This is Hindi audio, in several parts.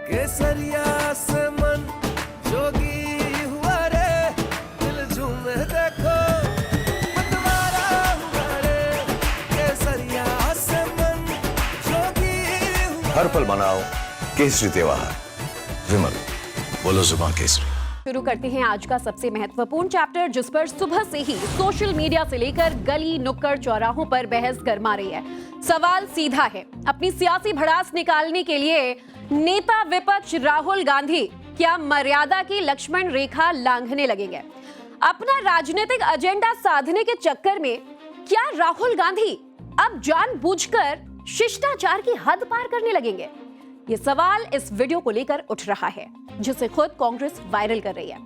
केसरिया से मन जोगी हुआ रे, दिल झूमे देखो मतवारा हुआ रे, केसरिया से मन जोगी हुआ। हर पल मनाओ केसरी त्योहार। विमल, बोलो जुबान केसरी। शुरू करते हैं आज का सबसे महत्वपूर्ण चैप्टर, जिस पर सुबह से ही सोशल मीडिया से लेकर गली नुक्कड़ चौराहों पर बहस गरमा रही है। सवाल सीधा है, अपनी सियासी भड़ास निकालने के लिए नेता विपक्ष राहुल गांधी क्या मर्यादा की लक्ष्मण रेखा लांघने लगेंगे? अपना राजनीतिक एजेंडा साधने के चक्कर में क्या राहुल गांधी अब जानबूझकर शिष्टाचार की हद पार करने लगेंगे? ये सवाल इस वीडियो को लेकर उठ रहा है, जिसे खुद कांग्रेस वायरल कर रही है।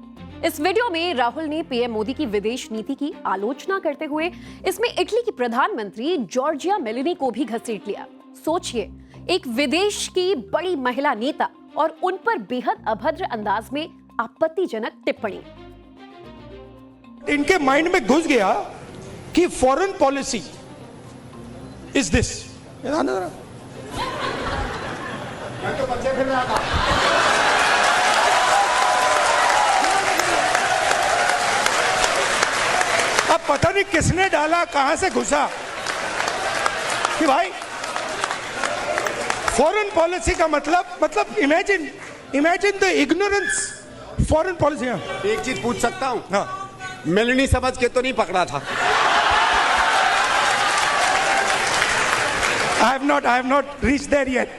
इस वीडियो में राहुल ने पीएम मोदी की विदेश नीति की आलोचना करते हुए इसमें इटली की प्रधानमंत्री जॉर्जिया मेलोनी को भी घसीट लिया। सोचिए, एक विदेश की बड़ी महिला नेता और उन पर बेहद अभद्र अंदाज में आपत्तिजनक टिप्पणी। इनके माइंड में घुस गया कि फॉरेन पॉलिसी इज दिस। मैं तो बच्चे फिर रहा था। अब पता नहीं किसने डाला, कहां से घुसा कि भाई फॉरेन पॉलिसी का मतलब imagine the ignorance foreign policy. एक चीज पूछ सकता हूं? हाँ, मेलोनी समझ के तो नहीं पकड़ा था? I have not reached there yet.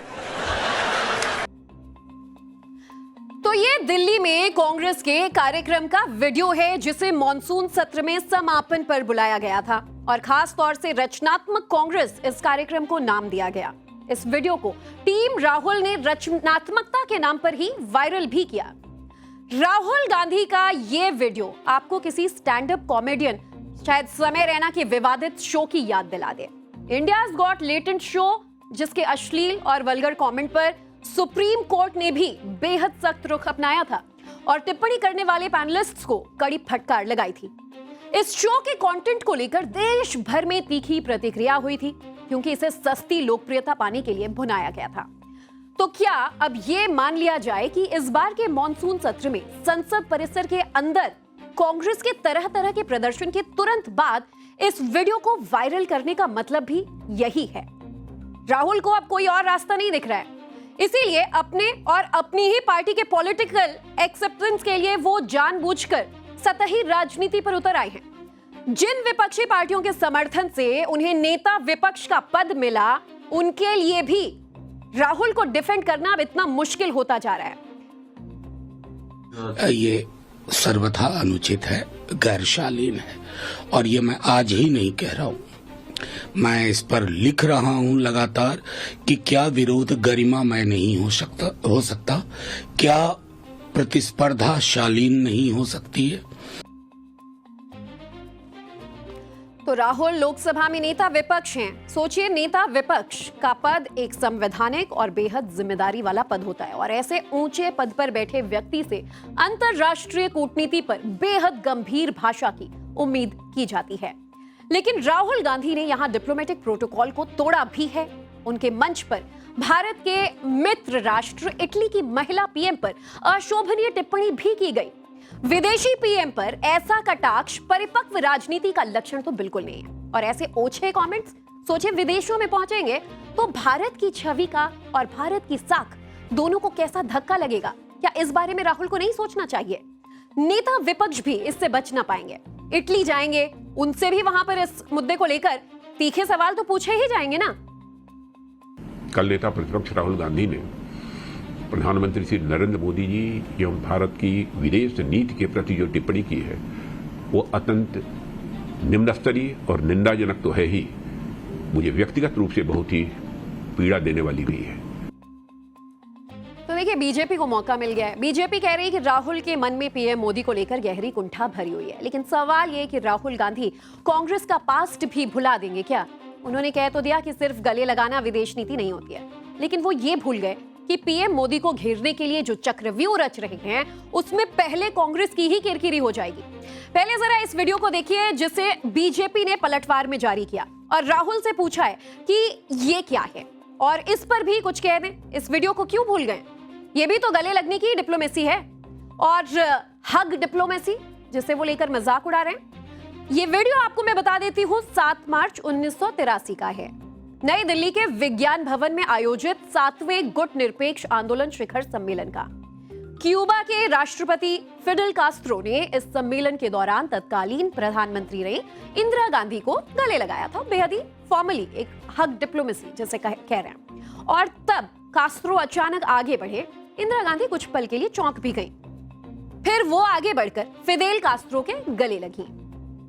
तो ये दिल्ली में कांग्रेस के कार्यक्रम का वीडियो है, जिसे मॉनसून सत्र में समापन पर बुलाया गया था और खास तौर से रचनात्मक कांग्रेस इस कार्यक्रम को नाम दिया गया। इस वीडियो को टीम राहुल ने रचनात्मकता के नाम पर ही वायरल भी किया। राहुल गांधी का ये वीडियो आपको किसी स्टैंड अप कॉमेडियन, शायद समय रैना के विवादित शो की याद दिला दे। इंडियाज गॉट लेटेंट शो, जिसके अश्लील और वल्गर कमेंट पर सुप्रीम कोर्ट ने भी बेहद सख्त रुख अपनाया था और टिप्पणी करने वाले पैनलिस्ट्स को कड़ी फटकार लगाई थी। इस शो के कंटेंट को लेकर देश भर में तीखी प्रतिक्रिया हुई थी, क्योंकि इसे सस्ती लोकप्रियता पाने के लिए भुनाया गया था। तो क्या अब ये मान लिया जाए कि इस बार के मॉनसून सत्र में संसद परिसर के अंदर कांग्रेस के तरह तरह के प्रदर्शन के तुरंत बाद इस वीडियो को वायरल करने का मतलब भी यही है? राहुल को अब कोई और रास्ता नहीं दिख रहा है, इसीलिए अपने और अपनी ही पार्टी के पॉलिटिकल एक्सेप्टेंस के लिए वो जानबूझकर सतही राजनीति पर उतर आए हैं। जिन विपक्षी पार्टियों के समर्थन से उन्हें नेता विपक्ष का पद मिला, उनके लिए भी राहुल को डिफेंड करना अब इतना मुश्किल होता जा रहा है। ये सर्वथा अनुचित है, गैरशालीन है, और ये मैं आज ही नहीं कह रहा हूं, मैं इस पर लिख रहा हूं लगातार कि क्या विरोध गरिमामय नहीं हो सकता, क्या प्रतिस्पर्धा शालीन नहीं हो सकती है। तो राहुल लोकसभा में नेता विपक्ष हैं। सोचिए, नेता विपक्ष का पद एक संवैधानिक और बेहद जिम्मेदारी वाला पद होता है और ऐसे ऊंचे पद पर बैठे व्यक्ति से अंतरराष्ट्रीय कूटनीति पर बेहद गंभीर भाषा की उम्मीद की जाती है। लेकिन राहुल गांधी ने यहां डिप्लोमेटिक प्रोटोकॉल को तोड़ा भी है। उनके मंच पर भारत के मित्र राष्ट्र इटली की महिला पीएम पर अशोभनीय टिप्पणी भी की गई। विदेशी पीएम पर ऐसा कटाक्ष परिपक्व राजनीति का लक्षण तो बिल्कुल नहीं है। और ऐसे ओछे कमेंट्स सोचे विदेशों में पहुंचेंगे तो भारत की छवि का और भारत की साख दोनों को कैसा धक्का लगेगा? क्या इस बारे में राहुल को नहीं सोचना चाहिए? नेता विपक्ष भी इससे बच ना पाएंगे। इटली जाएंगे, उनसे भी वहां पर इस मुद्दे को लेकर तीखे सवाल तो पूछे ही जाएंगे ना। कल नेता प्रतिपक्ष राहुल गांधी ने प्रधानमंत्री श्री नरेंद्र मोदी जी एवं भारत की विदेश नीति के प्रति जो टिप्पणी की है, वो अत्यंत निम्न स्तरीय और निंदाजनक तो है ही, मुझे व्यक्तिगत रूप से बहुत ही पीड़ा देने वाली भी है। तो देखिए, बीजेपी को मौका मिल गया है। बीजेपी कह रही है कि राहुल के मन में पीएम मोदी को लेकर गहरी कुंठा भरी हुई है। लेकिन सवाल यह कि राहुल गांधी कांग्रेस का पास्ट भी भुला देंगे क्या? उन्होंने कह तो दिया कि सिर्फ गले लगाना विदेश नीति नहीं होती है, लेकिन वो ये भूल गए कि पीएम मोदी को घेरने के लिए जो चक्रव्यूह रच रहे हैं, उसमें पहले कांग्रेस की ही किरकिरी हो जाएगी। पहले जरा इस वीडियो को देखिए, जिसे बीजेपी ने पलटवार में जारी किया और राहुल से पूछा है कि ये क्या है, और इस पर भी कुछ कह दें। इस वीडियो को क्यों भूल गए? ये भी तो गले लगने की डिप्लोमेसी है, और हग डिप्लोमेसी जिसे वो लेकर मजाक उड़ा रहे हैं। ये वीडियो आपको मैं बता देती हूं 7 मार्च 1983 का है। नई दिल्ली के विज्ञान भवन में आयोजित 7वें गुट निरपेक्ष आंदोलन शिखर सम्मेलन का। क्यूबा के राष्ट्रपति फिडेल कास्ट्रो ने इस सम्मेलन के दौरान तत्कालीन प्रधानमंत्री रहे इंदिरा गांधी को गले लगाया था, बेहद ही फॉर्मली, एक हग डिप्लोमेसी जैसे कह रहे हैं। और तब कास्ट्रो अचानक आगे बढ़े, इंदिरा गांधी कुछ पल के लिए चौंक भी गई, फिर वो आगे बढ़कर फिदेल कास्ट्रो के गले लगी।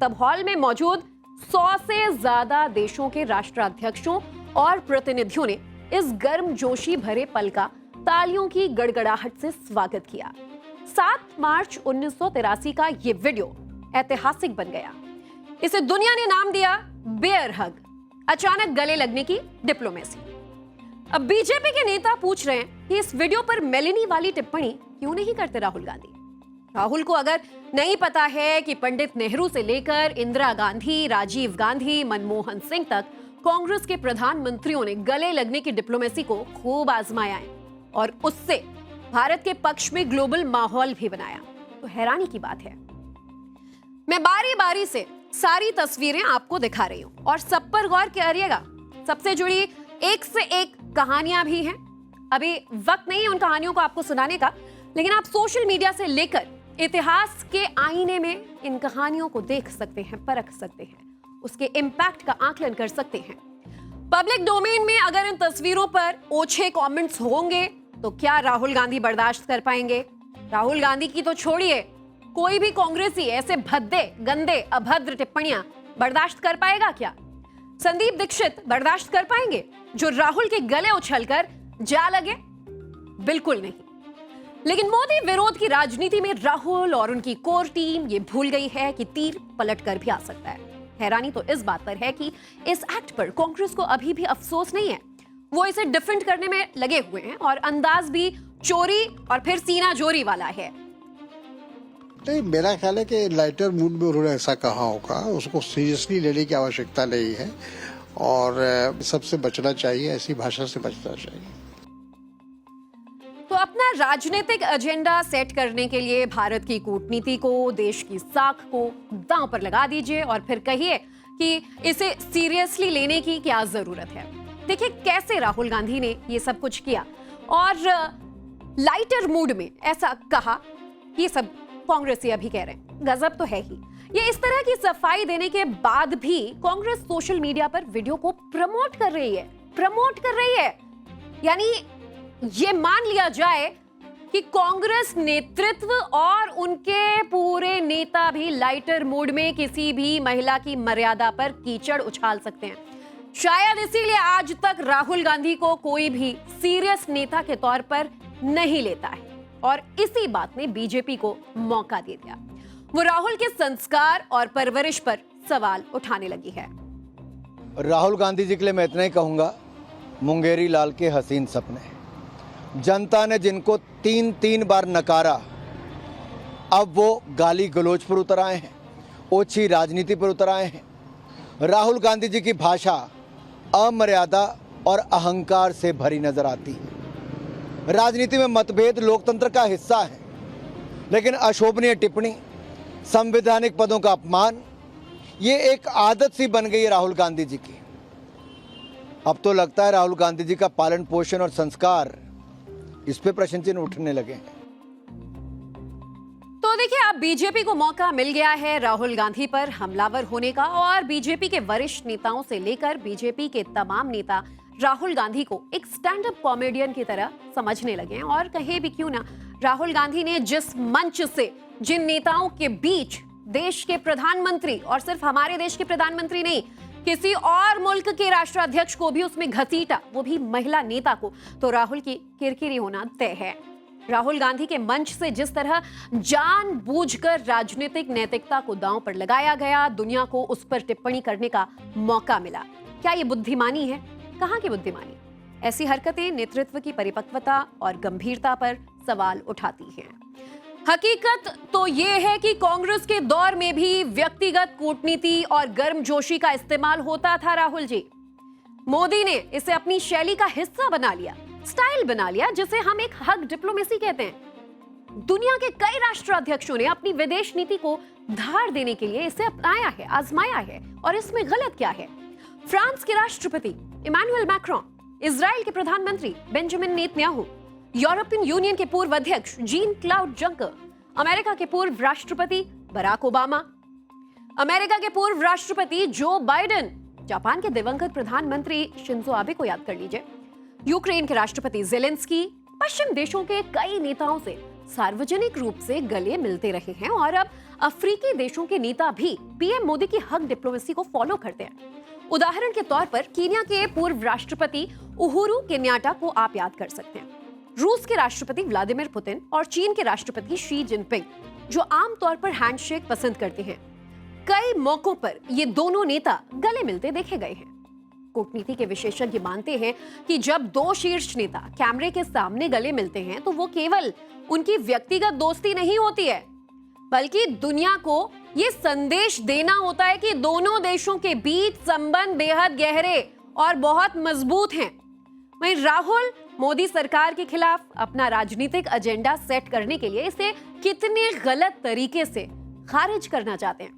तब हॉल में मौजूद 100 से ज्यादा देशों के राष्ट्राध्यक्षों और प्रतिनिधियों ने इस गर्मजोशी भरे पल का तालियों की गड़गड़ाहट से स्वागत किया। 7 मार्च 1983 का ये वीडियो ऐतिहासिक बन गया। इसे दुनिया ने नाम दिया बेयर हग, अचानक गले लगने की डिप्लोमेसी। अब बीजेपी के नेता पूछ रहे हैं कि इस वीडियो पर मेलेनी वाली टिप्पणी क्यों नहीं करते राहुल गांधी। राहुल को अगर नहीं पता है कि पंडित नेहरू से लेकर इंदिरा गांधी, राजीव गांधी, मनमोहन सिंह तक कांग्रेस के प्रधानमंत्रियों ने गले लगने की डिप्लोमेसी को खूब आजमाया है और उससे भारत के पक्ष में ग्लोबल माहौल भी बनाया, तो हैरानी की बात है। मैं बारी बारी से सारी तस्वीरें आपको दिखा रही हूं और सब पर गौर करिएगा। सबसे जुड़ी एक से एक कहानियां भी हैं। अभी वक्त नहीं है उन कहानियों को आपको सुनाने का, लेकिन आप सोशल मीडिया से लेकर इतिहास के आईने में इन कहानियों को देख सकते हैं, परख सकते हैं, उसके इंपैक्ट का आकलन कर सकते हैं। पब्लिक डोमेन में अगर इन तस्वीरों पर ओछे कमेंट्स होंगे तो क्या राहुल गांधी बर्दाश्त कर पाएंगे? राहुल गांधी की तो छोड़िए, कोई भी कांग्रेसी ऐसे भद्दे, गंदे, अभद्र टिप्पणियां बर्दाश्त कर पाएगा क्या? संदीप दीक्षित बर्दाश्त कर पाएंगे जो राहुल के गले उछलकर जा लगे? बिल्कुल नहीं। लेकिन मोदी विरोध की राजनीति में राहुल और उनकी कोर टीम ये भूल गई है कि तीर पलट कर भी आ सकता है। हैरानी तो इस बात पर है कि इस एक्ट पर कांग्रेस को अभी भी अफसोस नहीं है। वो इसे डिफेंड करने में लगे हुए हैं और अंदाज भी चोरी और फिर सीना जोरी वाला है। नहीं, मेरा ख्याल है कि लाइटर मूड में उन्होंने ऐसा कहा होगा, उसको सीरियसली लेने की आवश्यकता नहीं है और सबसे बचना चाहिए, ऐसी भाषा से बचना चाहिए। तो अपना राजनीतिक एजेंडा सेट करने के लिए भारत की कूटनीति को, देश की साख को दांव पर लगा दीजिए और फिर कहिए कि इसे सीरियसली लेने की क्या जरूरत है। देखिए कैसे राहुल गांधी ने ये सब कुछ किया और लाइटर मूड में ऐसा कहा। ये सब कांग्रेसी अभी कह रहे हैं, गजब तो है ही। ये इस तरह की सफाई देने के बाद भी कांग्रेस सोशल मीडिया पर वीडियो को प्रमोट कर रही है। यानी ये मान लिया जाए कि कांग्रेस नेतृत्व और उनके पूरे नेता भी लाइटर मूड में किसी भी महिला की मर्यादा पर कीचड़ उछाल सकते हैं। शायद इसीलिए आज तक राहुल गांधी को कोई भी सीरियस नेता के तौर पर नहीं लेता है और इसी बात ने बीजेपी को मौका दे दिया। वो राहुल के संस्कार और परवरिश पर सवाल उठाने लगी है। राहुल गांधी जी के लिए मैं इतना ही कहूंगा, मुंगेरी लाल के हसीन सपने। जनता ने जिनको 3 बार नकारा, अब वो गाली गलौज पर उतर आए हैं, ओछी राजनीति पर उतर आए हैं। राहुल गांधी जी की भाषा अमर्यादा और अहंकार से भरी नजर आती है। राजनीति में मतभेद लोकतंत्र का हिस्सा है, लेकिन अशोभनीय टिप्पणी, संवैधानिक पदों का अपमान, ये एक आदत सी बन गई है राहुल गांधी जी की। अब तो लगता है राहुल गांधी जी का पालन पोषण और संस्कार, इस पे प्रश्न चिन्ह उठने लगे हैं। तो देखिए, अब बीजेपी को मौका मिल गया है राहुल गांधी पर हमलावर होने का और बीजेपी के वरिष्ठ नेताओं से लेकर बीजेपी के तमाम नेता राहुल गांधी को एक स्टैंड अप कॉमेडियन की तरह समझने लगे हैं। और कहे भी क्यों ना, राहुल गांधी ने जिस मंच से जिन नेताओं के बीच देश के प्रधानमंत्री, और सिर्फ हमारे देश के प्रधानमंत्री नहीं, किसी और मुल्क के राष्ट्राध्यक्ष को भी उसमें घसीटा, वो भी महिला नेता को, तो राहुल की किरकिरी होना तय है। राहुल गांधी के मंच से जिस तरह जानबूझकर राजनीतिक नैतिकता को दांव पर लगाया गया, दुनिया को उस पर टिप्पणी करने का मौका मिला, क्या ये बुद्धिमानी है? कहां की बुद्धिमानी? ऐसी हरकतें नेतृत्व की परिपक्वता और गंभीरता पर सवाल उठाती हैं। हकीकत तो यह है कि कांग्रेस के दौर में भी व्यक्तिगत कूटनीति और गर्मजोशी का इस्तेमाल होता था। राहुल जी, मोदी ने इसे अपनी शैली का हिस्सा बना लिया। स्टाइल बना लिया जिसे हम एक हग डिप्लोमेसी कहते हैं। दुनिया के कई राष्ट्राध्यक्षों ने अपनी विदेश नीति को धार देने के लिए इसे अपनाया है, आजमाया है, और इसमें गलत क्या है? फ्रांस के राष्ट्रपति इमैनुअल मैक्रोन, इजराइल के प्रधानमंत्री बेंजामिन नेतन्याहू, यूरोपियन यूनियन के पूर्व अध्यक्ष जीन क्लाउड जंकर, अमेरिका के पूर्व राष्ट्रपति बराक ओबामा, अमेरिका के पूर्व राष्ट्रपति जो बाइडेन, जापान के दिवंगत प्रधानमंत्री शिंजो आबे को याद कर लीजिए, यूक्रेन के राष्ट्रपति जेलेंस्की, पश्चिम देशों के कई नेताओं से सार्वजनिक रूप से गले मिलते रहे हैं, और अब अफ्रीकी देशों के नेता भी पीएम मोदी की हग डिप्लोमेसी को फॉलो करते हैं। उदाहरण के तौर पर कीनिया के पूर्व राष्ट्रपति उहुरु केन्याटा को आप याद कर सकते हैं, रूस के राष्ट्रपति व्लादिमीर पुतिन और चीन के राष्ट्रपति शी जिनपिंग, जो आमतौर पर हैंडशेक पसंद करते हैं। कई मौकों पर ये दोनों नेता गले मिलते देखे गए हैं। कूटनीति के विशेषज्ञ मानते हैं कि जब दो शीर्ष नेता कैमरे के सामने गले मिलते हैं तो वो केवल उनकी व्यक्तिगत दोस्ती नहीं होती है, बल्कि दुनिया को ये संदेश देना होता है कि दोनों देशों के बीच संबंध बेहद गहरे और बहुत मजबूत हैं। वहीं राहुल मोदी सरकार के खिलाफ अपना राजनीतिक एजेंडा सेट करने के लिए इसे कितने गलत तरीके से खारिज करना चाहते हैं,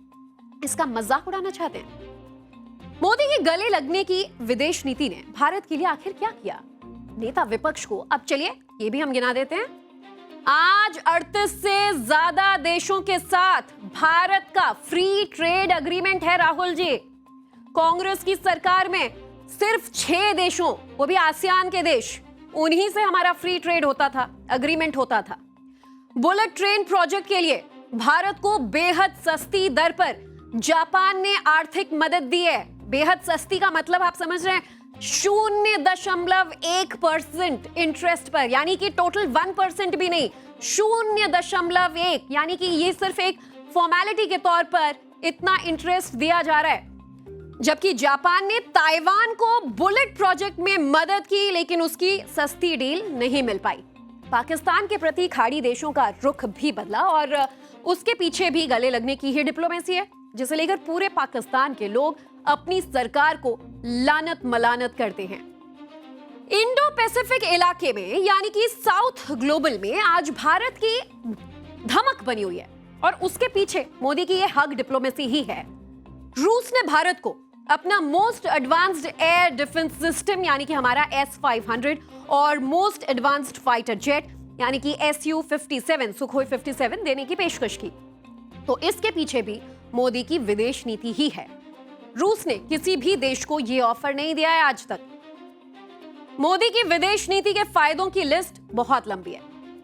इसका मजाक उड़ाना चाहते हैं। मोदी के गले लगने की विदेश नीति ने भारत के लिए आखिर क्या किया? नेता विपक्ष को अब चलिए ये भी हम गिना देते हैं। आज 38 से ज्यादा देशों के साथ भारत का फ्री ट्रेड एग्रीमेंट है राहुल जी। कांग्रेस की सरकार में सिर्फ 6 देशों, वो भी आसियान के देश, उन्हीं से हमारा फ्री ट्रेड होता था, एग्रीमेंट होता था। बुलेट ट्रेन प्रोजेक्ट के लिए भारत को बेहद सस्ती दर पर जापान ने आर्थिक मदद दी है। बेहद सस्ती का मतलब आप समझ रहे हैं, 0.1% इंटरेस्ट पर, यानी कि टोटल 1% भी नहीं, 0.1, यानी कि ये सिर्फ एक फॉर्मेलिटी के तौर पर इतना इंटरेस्ट दिया जा रहा है। जबकि जापान ने ताइवान को बुलेट प्रोजेक्ट में मदद की, लेकिन उसकी सस्ती डील नहीं मिल पाई। पाकिस्तान के प्रति खाड़ी देशों का रुख भी बदला और उसके पीछे भी गले लगने की ही डिप्लोमेसी है, जिसे लेकर पूरे पाकिस्तान के लोग अपनी सरकार को लानत मलानत करते हैं। इंडो पैसिफिक इलाके में, यानी कि साउथ ग्लोबल में आज भारत की धमक बनी हुई है और उसके पीछे मोदी की यह हग डिप्लोमेसी ही है। रूस ने भारत को अपना most advanced air defence system, यानी कि हमारा S-500 और मोस्ट एडवांस्ड फाइटर जेट, यानी कि Su-57 सुखोई 57 देने की पेशकश की। तो इसके पीछे भी मोदी की विदेश नीति ही है। रूस ने किसी भी देश को यह ऑफर नहीं दिया है आज तक। मोदी की विदेश नीति के फायदों की लिस्ट बहुत लंबी है।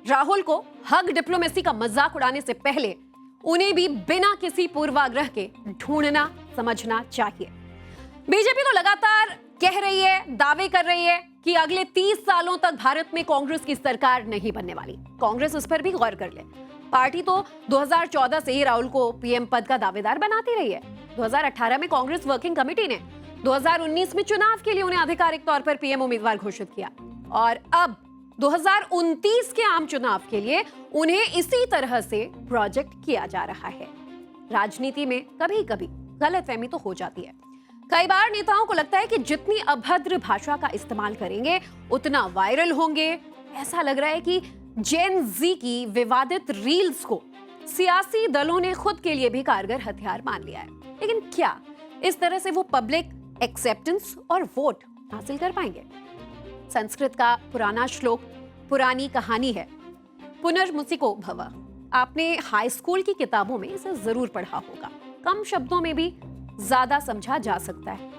राहुल को हग डिप्लोमेसी का मजाक उड़ाने से पहले उन्हें भी बिना किसी पूर्वाग्रह के ढूंढना समझना चाहिए। बीजेपी तो लगातार कह रही है, दावे कर रही है कि अगले 30 सालों तक भारत में कांग्रेस की सरकार नहीं बनने वाली। कांग्रेस इस पर भी गौर कर ले। पार्टी तो 2014 से ही राहुल को पीएम पद का दावेदार बनाती रही है। 2018 में कांग्रेस वर्किंग कमेटी ने 2019 में चुनाव के लिए उन्हें आधिकारिक तौर पर पीएम उम्मीदवार घोषित किया और अब 2029 के आम चुनाव के लिए उन्हें इसी तरह से प्रोजेक्ट किया जा रहा है। राजनीति में कभी कभी गलतफहमी तो हो जाती है। कई बार नेताओं को लगता है कि जितनी अभद्र भाषा का इस्तेमाल करेंगे उतना वायरल होंगे। ऐसा लग रहा है कि जेन जी की विवादित रील्स को सियासी दलों ने खुद के लिए भी कारगर हथियार मान लिया है। लेकिन क्या इस तरह से वो पब्लिक एक्सेप्टेंस और वोट हासिल कर पाएंगे? संस्कृत का पुराना श्लोक, पुरानी कहानी है, पुनर्मुसिको भव। आपने हाई स्कूल की किताबों में इसे जरूर पढ़ा होगा। कम शब्दों में भी ज्यादा समझा जा सकता है।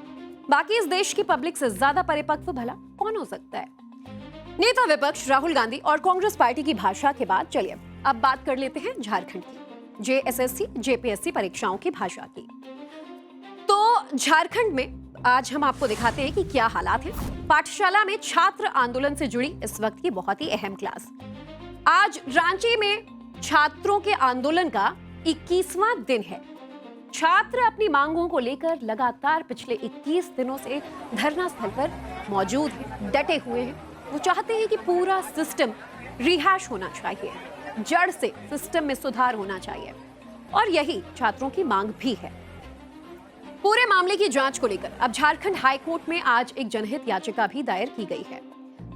बाकी इस देश की पब्लिक से ज्यादा परिपक्व भला कौन हो सकता है? नेता विपक्ष राहुल गांधी और कांग्रेस पार्टी की भाषा के बाद चलिए अब बात कर लेते हैं झारखंड की, जेएसएससी जेपीएससी परीक्षाओं की भाषा की। तो झारखंड में आज हम आपको दिखाते हैं कि क्या हालात हैं। पाठशाला में छात्र आंदोलन से जुड़ी इस वक्त की बहुत ही अहम क्लास। आज रांची में छात्रों के आंदोलन का 21वां दिन है। छात्र अपनी मांगों को लेकर लगातार पिछले 21 दिनों से धरना स्थल पर मौजूद हैं, डटे हुए हैं। वो चाहते हैं कि पूरा सिस्टम रिहैश होना चाहिए, जड़ से सिस्टम में सुधार होना चाहिए और यही छात्रों की मांग भी है। पूरे मामले की जांच को लेकर अब झारखंड हाई कोर्ट में आज एक जनहित याचिका भी दायर की गई है।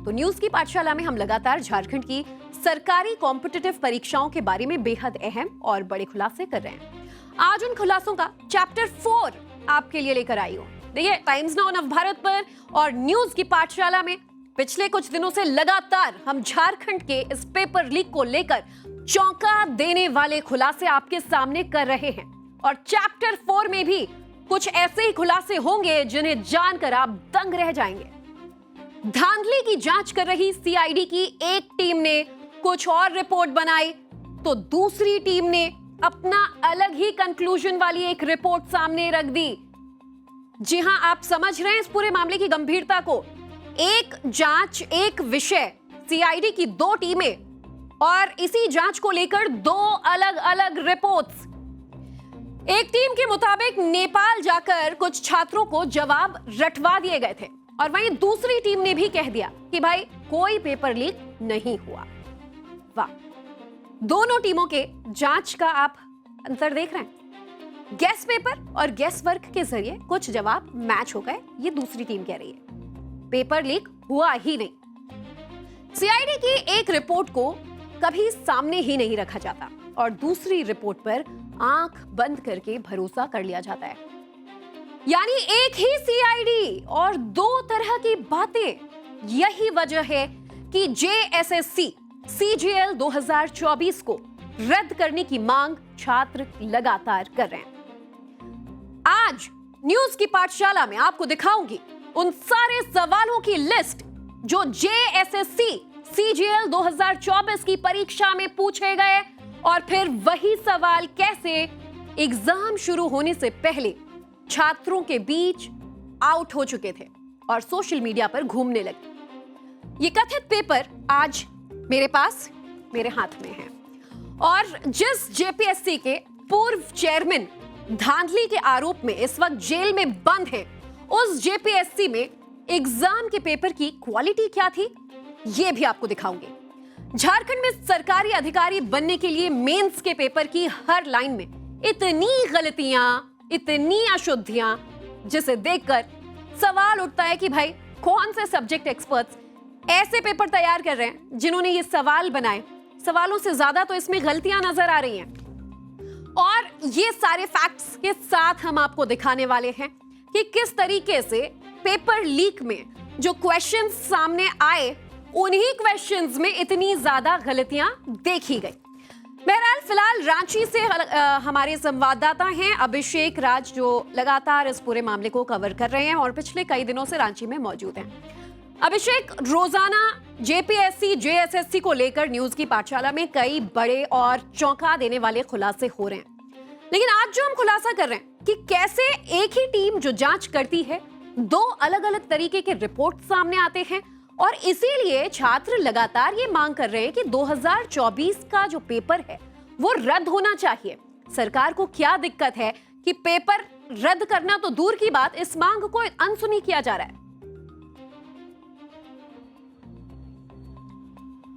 तो न्यूज की पाठशाला में हम लगातार झारखंड की सरकारी कॉम्पिटिटिव परीक्षाओं के बारे में बेहद अहम और बड़े खुलासे कर रहे हैं। आज उन खुलासों का चैप्टर 4 आपके लिए लेकर आई हूं। देखिए, टाइम्स नाउ नवभारत पर और न्यूज की पाठशाला में पिछले कुछ दिनों से लगातार हम झारखंड के इस पेपर लीक को लेकर चौंका देने वाले खुलासे आपके सामने कर रहे हैं और चैप्टर 4 में भी कुछ ऐसे ही खुलासे होंगे जिन्हें जानकर आप दंग रह जाएंगे। धांधली की जांच कर रही सीआईडी की एक टीम ने कुछ और रिपोर्ट बनाई तो दूसरी टीम ने अपना अलग ही कंक्लूजन वाली एक रिपोर्ट सामने रख दी। जी हां, आप समझ रहे हैं इस पूरे मामले की गंभीरता को। एक जांच, एक विषय, सीआईडी की 2 टीमें और इसी जांच को लेकर 2 अलग अलग रिपोर्ट्स। एक टीम के मुताबिक नेपाल जाकर कुछ छात्रों को जवाब रटवा दिए गए थे और वहीं दूसरी टीम ने भी कह दिया कि भाई कोई पेपर लीक नहीं हुआ। वाह, दोनों टीमों के जांच का आप अंतर देख रहे हैं। गेस पेपर और गेस वर्क के जरिए कुछ जवाब मैच हो गए, ये दूसरी टीम कह रही है। पेपर लीक हुआ ही नहीं। सीआईडी की एक रिपोर्ट को कभी सामने ही नहीं रखा जाता और दूसरी रिपोर्ट पर आंख बंद करके भरोसा कर लिया जाता है। यानी एक ही सीआईडी और 2 तरह की बातें। यही वजह है कि जेएसएससी सीजीएल 2024 को रद्द करने की मांग छात्र लगातार कर रहे हैं। आज न्यूज की पाठशाला में आपको दिखाऊंगी उन सारे सवालों की लिस्ट जो जेएसएससी सीजीएल 2024 की परीक्षा में पूछे गए और फिर वही सवाल कैसे एग्जाम शुरू होने से पहले छात्रों के बीच आउट हो चुके थे और सोशल मीडिया पर घूमने लगे। ये कथित पेपर आज मेरे पास, मेरे हाथ में है और जिस जेपीएससी के पूर्व चेयरमैन धांधली के आरोप में इस वक्त जेल में बंद हैं, उस जेपीएससी में एग्जाम के पेपर की क्वालिटी क्या थी, ये भी आपको दिखाऊंगी। झारखंड में सरकारी अधिकारी बनने के लिए मेंस के पेपर की हर लाइन में इतनी गलतियां, इतनी अशुद्धियां, जिसे देखकर सवाल उठता है कि भाई कौन से सब्जेक्ट एक्सपर्ट्स ऐसे पेपर तैयार कर रहे हैं जिन्होंने ये सवाल बनाए। सवालों से ज्यादा तो इसमें गलतियां नजर आ रही हैं और ये सारे फैक्ट्स के साथ हम आपको दिखाने वाले हैं कि किस तरीके से पेपर लीक में जो क्वेश्चंस सामने आए उन्हीं क्वेश्चंस में इतनी ज्यादा गलतियां देखी गई। बहरहाल फिलहाल रांची से हमारे संवाददाता हैं अभिषेक राज, जो लगातार इस पूरे मामले को कवर कर रहे हैं और पिछले कई दिनों से रांची में मौजूद हैं। अभिषेक, रोजाना जेपीएससी जेएसएससी को लेकर न्यूज की पाठशाला में कई बड़े और चौंका देने वाले खुलासे हो रहे हैं, लेकिन आज जो हम खुलासा कर रहे हैं कि कैसे एक ही टीम जो जांच करती है 2 अलग अलग तरीके के रिपोर्ट सामने आते हैं और इसीलिए छात्र लगातार ये मांग कर रहे हैं कि 2024 का जो पेपर है वो रद्द होना चाहिए। सरकार को क्या दिक्कत है कि पेपर रद्द करना तो दूर की बात, इस मांग को अनसुनी किया जा रहा है।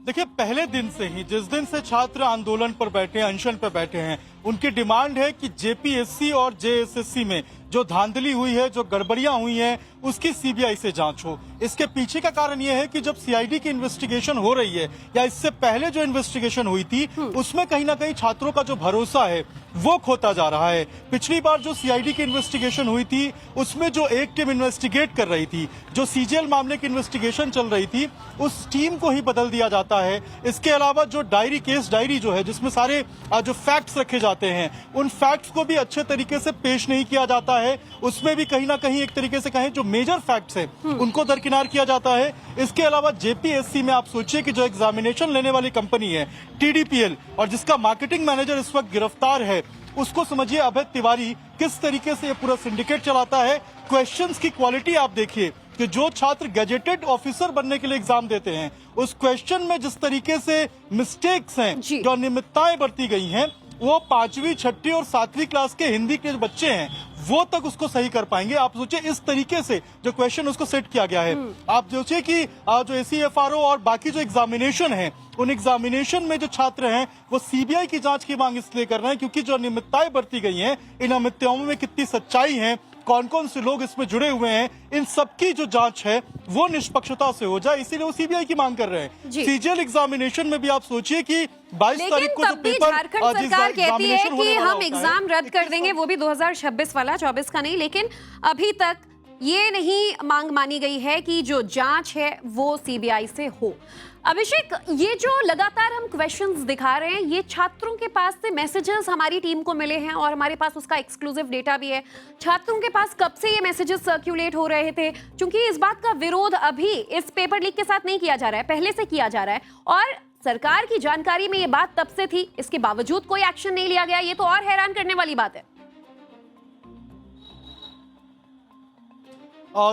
देखिए, पहले दिन से ही जिस दिन से छात्र आंदोलन पर बैठे, अनशन पर बैठे हैं, उनकी डिमांड है कि जेपीएससी और जेएसएससी में जो धांधली हुई है, जो गड़बड़ियां हुई हैं, उसकी सीबीआई से जांच हो। इसके पीछे का कारण यह है कि जब सीआईडी की इन्वेस्टिगेशन हो रही है या इससे पहले जो इन्वेस्टिगेशन हुई थी उसमें कहीं ना कहीं छात्रों का जो भरोसा है वो खोता जा रहा है। पिछली बार जो सीआईडी की इन्वेस्टिगेशन हुई थी उसमें जो एक टीम इन्वेस्टिगेट कर रही थी, जो सीजीएल मामले की इन्वेस्टिगेशन चल रही थी, उस टीम को ही बदल दिया जाता है। इसके अलावा जो केस डायरी जो है जिसमें सारे जो फैक्ट्स रखे जाते हैं, उन फैक्ट्स को भी अच्छे तरीके से पेश नहीं किया जाता है। उसमें भी कहीं ना कहीं एक तरीके से कहें जो मेजर फैक्ट्स हैं उनको दरकिनार किया जाता है। इसके अलावा जेपीएससी में आप सोचिए कि जो एग्जामिनेशन लेने वाली कंपनी है टीडीपीएल और जिसका मार्केटिंग मैनेजर इस वक्त गिरफ्तार है, उसको समझिए अभय तिवारी किस तरीके से ये पूरा सिंडिकेट चलाता है। क्वेश्चंस की क्वालिटी आप देखिए कि जो छात्र गैजेटेड ऑफिसर बनने के लिए एग्जाम देते हैं उस क्वेश्चन में जिस तरीके से मिस्टेक्स हैं, जो अनियमितताएं बरती गई हैं, वो 5वीं, 6वीं और 7वीं क्लास के हिंदी के जो बच्चे हैं वो तक उसको सही कर पाएंगे। आप सोचिए इस तरीके से जो क्वेश्चन उसको सेट किया गया है। आप सोचिए कि जो एसीएफआरओ और बाकी जो एग्जामिनेशन है, उन एग्जामिनेशन में जो छात्र हैं वो सीबीआई की जांच की मांग इसलिए कर रहे हैं क्योंकि जो अनियमितताएं बरती गई हैं, इन अनियमितताओं में कितनी सच्चाई है, कौन कौन से लोग इसमें जुड़े हुए हैं, इन सबकी जो जांच है वो निष्पक्षता से हो जाए, इसीलिए वो सीबीआई की मांग कर रहे हैं। सीजीएल एग्जामिनेशन में भी आप सोचिए कि 22 तारीख को जो पेपर झारखंड सरकार कहती है कि हम एग्जाम रद्द कर देंगे, वो भी 2026 वाला, 24 का नहीं, लेकिन अभी तक ये नहीं मांग मानी गई है कि जो जांच है वो सीबीआई से हो। अभिषेक, ये जो लगातार हम क्वेश्चंस दिखा रहे हैं, ये छात्रों के पास से मैसेजेस हमारी टीम को मिले हैं और हमारे पास उसका एक्सक्लूसिव डेटा भी है। छात्रों के पास कब से ये मैसेजेस सर्कुलेट हो रहे थे? क्योंकि इस बात का विरोध अभी इस पेपर लीक के साथ नहीं किया जा रहा है, पहले से किया जा रहा है और सरकार की जानकारी में ये बात तब से थी, इसके बावजूद कोई एक्शन नहीं लिया गया। ये तो और हैरान करने वाली बात है।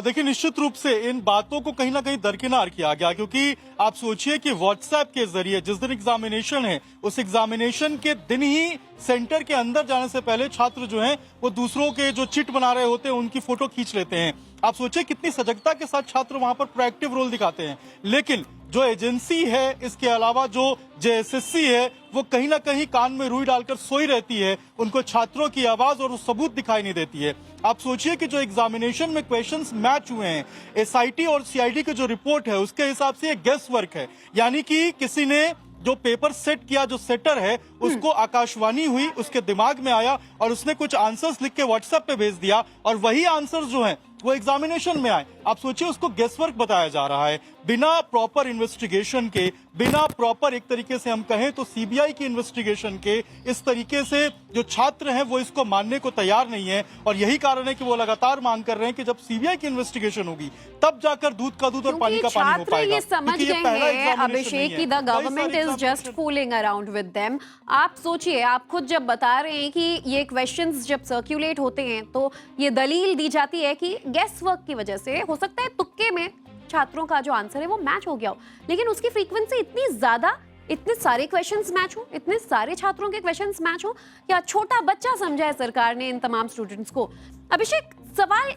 देखिए, निश्चित रूप से इन बातों को कहीं ना कहीं दरकिनार किया गया, क्योंकि आप सोचिए कि व्हाट्सएप के जरिए जिस दिन एग्जामिनेशन है उस एग्जामिनेशन के दिन ही सेंटर के अंदर जाने से पहले छात्र जो हैं वो दूसरों के जो चिट बना रहे होते हैं उनकी फोटो खींच लेते हैं। आप सोचिए कितनी सजगता के साथ छात्र वहां पर प्रोएक्टिव रोल दिखाते हैं। लेकिन जो एजेंसी है, इसके अलावा जो जेएसएससी है, वो कहीं ना कहीं कान में रुई डालकर सोई रहती है, उनको छात्रों की आवाज और सबूत दिखाई नहीं देती है। आप सोचिए कि जो एग्जामिनेशन में क्वेश्चंस मैच हुए हैं, एसआईटी और सीआईडी की जो रिपोर्ट है उसके हिसाब से ये गेस वर्क है, यानी कि किसी ने जो पेपर सेट किया, जो सेटर है उसको आकाशवाणी हुई, उसके दिमाग में आया और उसने कुछ आंसर्स लिख के व्हाट्सएप पे भेज दिया और वही आंसर्स जो हैं वो एग्जामिनेशन में आए। आप सोचिए, उसको गेस वर्क बताया जा रहा है, बिना प्रॉपर इन्वेस्टिगेशन के, बिना प्रॉपर एक तरीके से हम कहें तो सीबीआई की इन्वेस्टिगेशन के। इस तरीके से जो छात्र हैं वो इसको मानने को तैयार नहीं है और यही कारण है कि वो लगातार मांग कर रहे हैं कि जब सीबीआई की इन्वेस्टिगेशन होगी तब जाकर दूध का दूध और पानी का पानी हो पाएगा। ये समझ गए हैं अभिषेक की the government is just fooling around with them. आप सोचिए, आप खुद जब बता रहे हैं कि ये क्वेश्चंस जब सर्कुलेट होते हैं तो ये दलील दी जाती है कि गेस वर्क की वजह से हो सकता है तुक्के में छात्रों का जो आंसर है वो मैच हो गया हो, लेकिन उसकी फ्रीक्वेंसी इतनी ज्यादा, इतने सारे क्वेश्चंस मैच हो, इतने सारे छात्रों के क्वेश्चंस मैच हो, या छोटा बच्चा समझा है सरकार ने इन तमाम स्टूडेंट्स को? अभिषेक, सवाल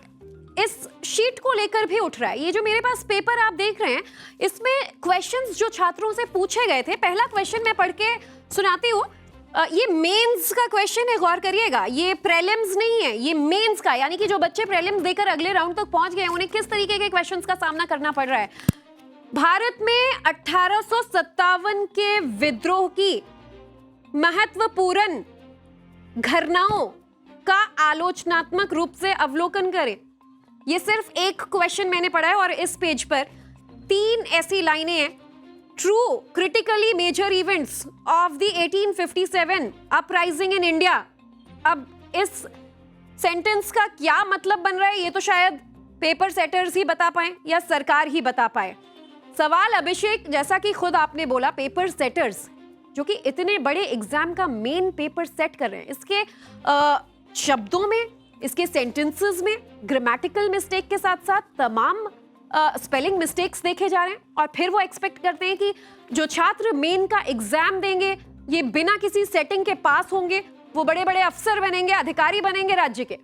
इस शीट को लेकर भी उठ रहा है। ये जो मेरे पास पेपर आप देख रहे हैं, इसमें क्वेश्चंस जो छात्रों से पूछे गए थे, पहला क्वेश्चन मैं पढ़ के सुनाती हूँ। ये मेंस का क्वेश्चन है, गौर करिएगा, ये प्रीलिम्स नहीं है, ये मेंस का, यानी कि जो बच्चे प्रीलिम्स देकर अगले राउंड तक पहुंच गए उन्हें किस तरीके के क्वेश्चंस का सामना करना पड़ रहा है। भारत में 1857 के विद्रोह की महत्वपूर्ण घटनाओं का आलोचनात्मक रूप से अवलोकन करें। ये सिर्फ एक क्वेश्चन मैंने पढ़ा है और इस पेज पर 3 ऐसी लाइनें हैं। True critically major events of the 1857 uprising in India. अब इस सेंटेंस का क्या मतलब बन रहा है ये तो शायद पेपर सेटर्स ही बता पाए या सरकार ही बता पाए। सवाल अभिषेक, जैसा कि खुद आपने बोला, पेपर सेटर्स जो कि इतने बड़े एग्जाम का मेन पेपर सेट कर रहे हैं, इसके शब्दों में, इसके सेंटेंसेस में ग्रामेटिकल मिस्टेक के साथ साथ तमाम स्पेलिंग मिस्टेक्स देखे जा रहे हैं और फिर वो एक्सपेक्ट करते हैं कि जो छात्र मेन का एग्जाम देंगे ये बिना किसी सेटिंग के पास होंगे, वो बड़े बड़े अफसर बनेंगे, अधिकारी बनेंगे राज्य के।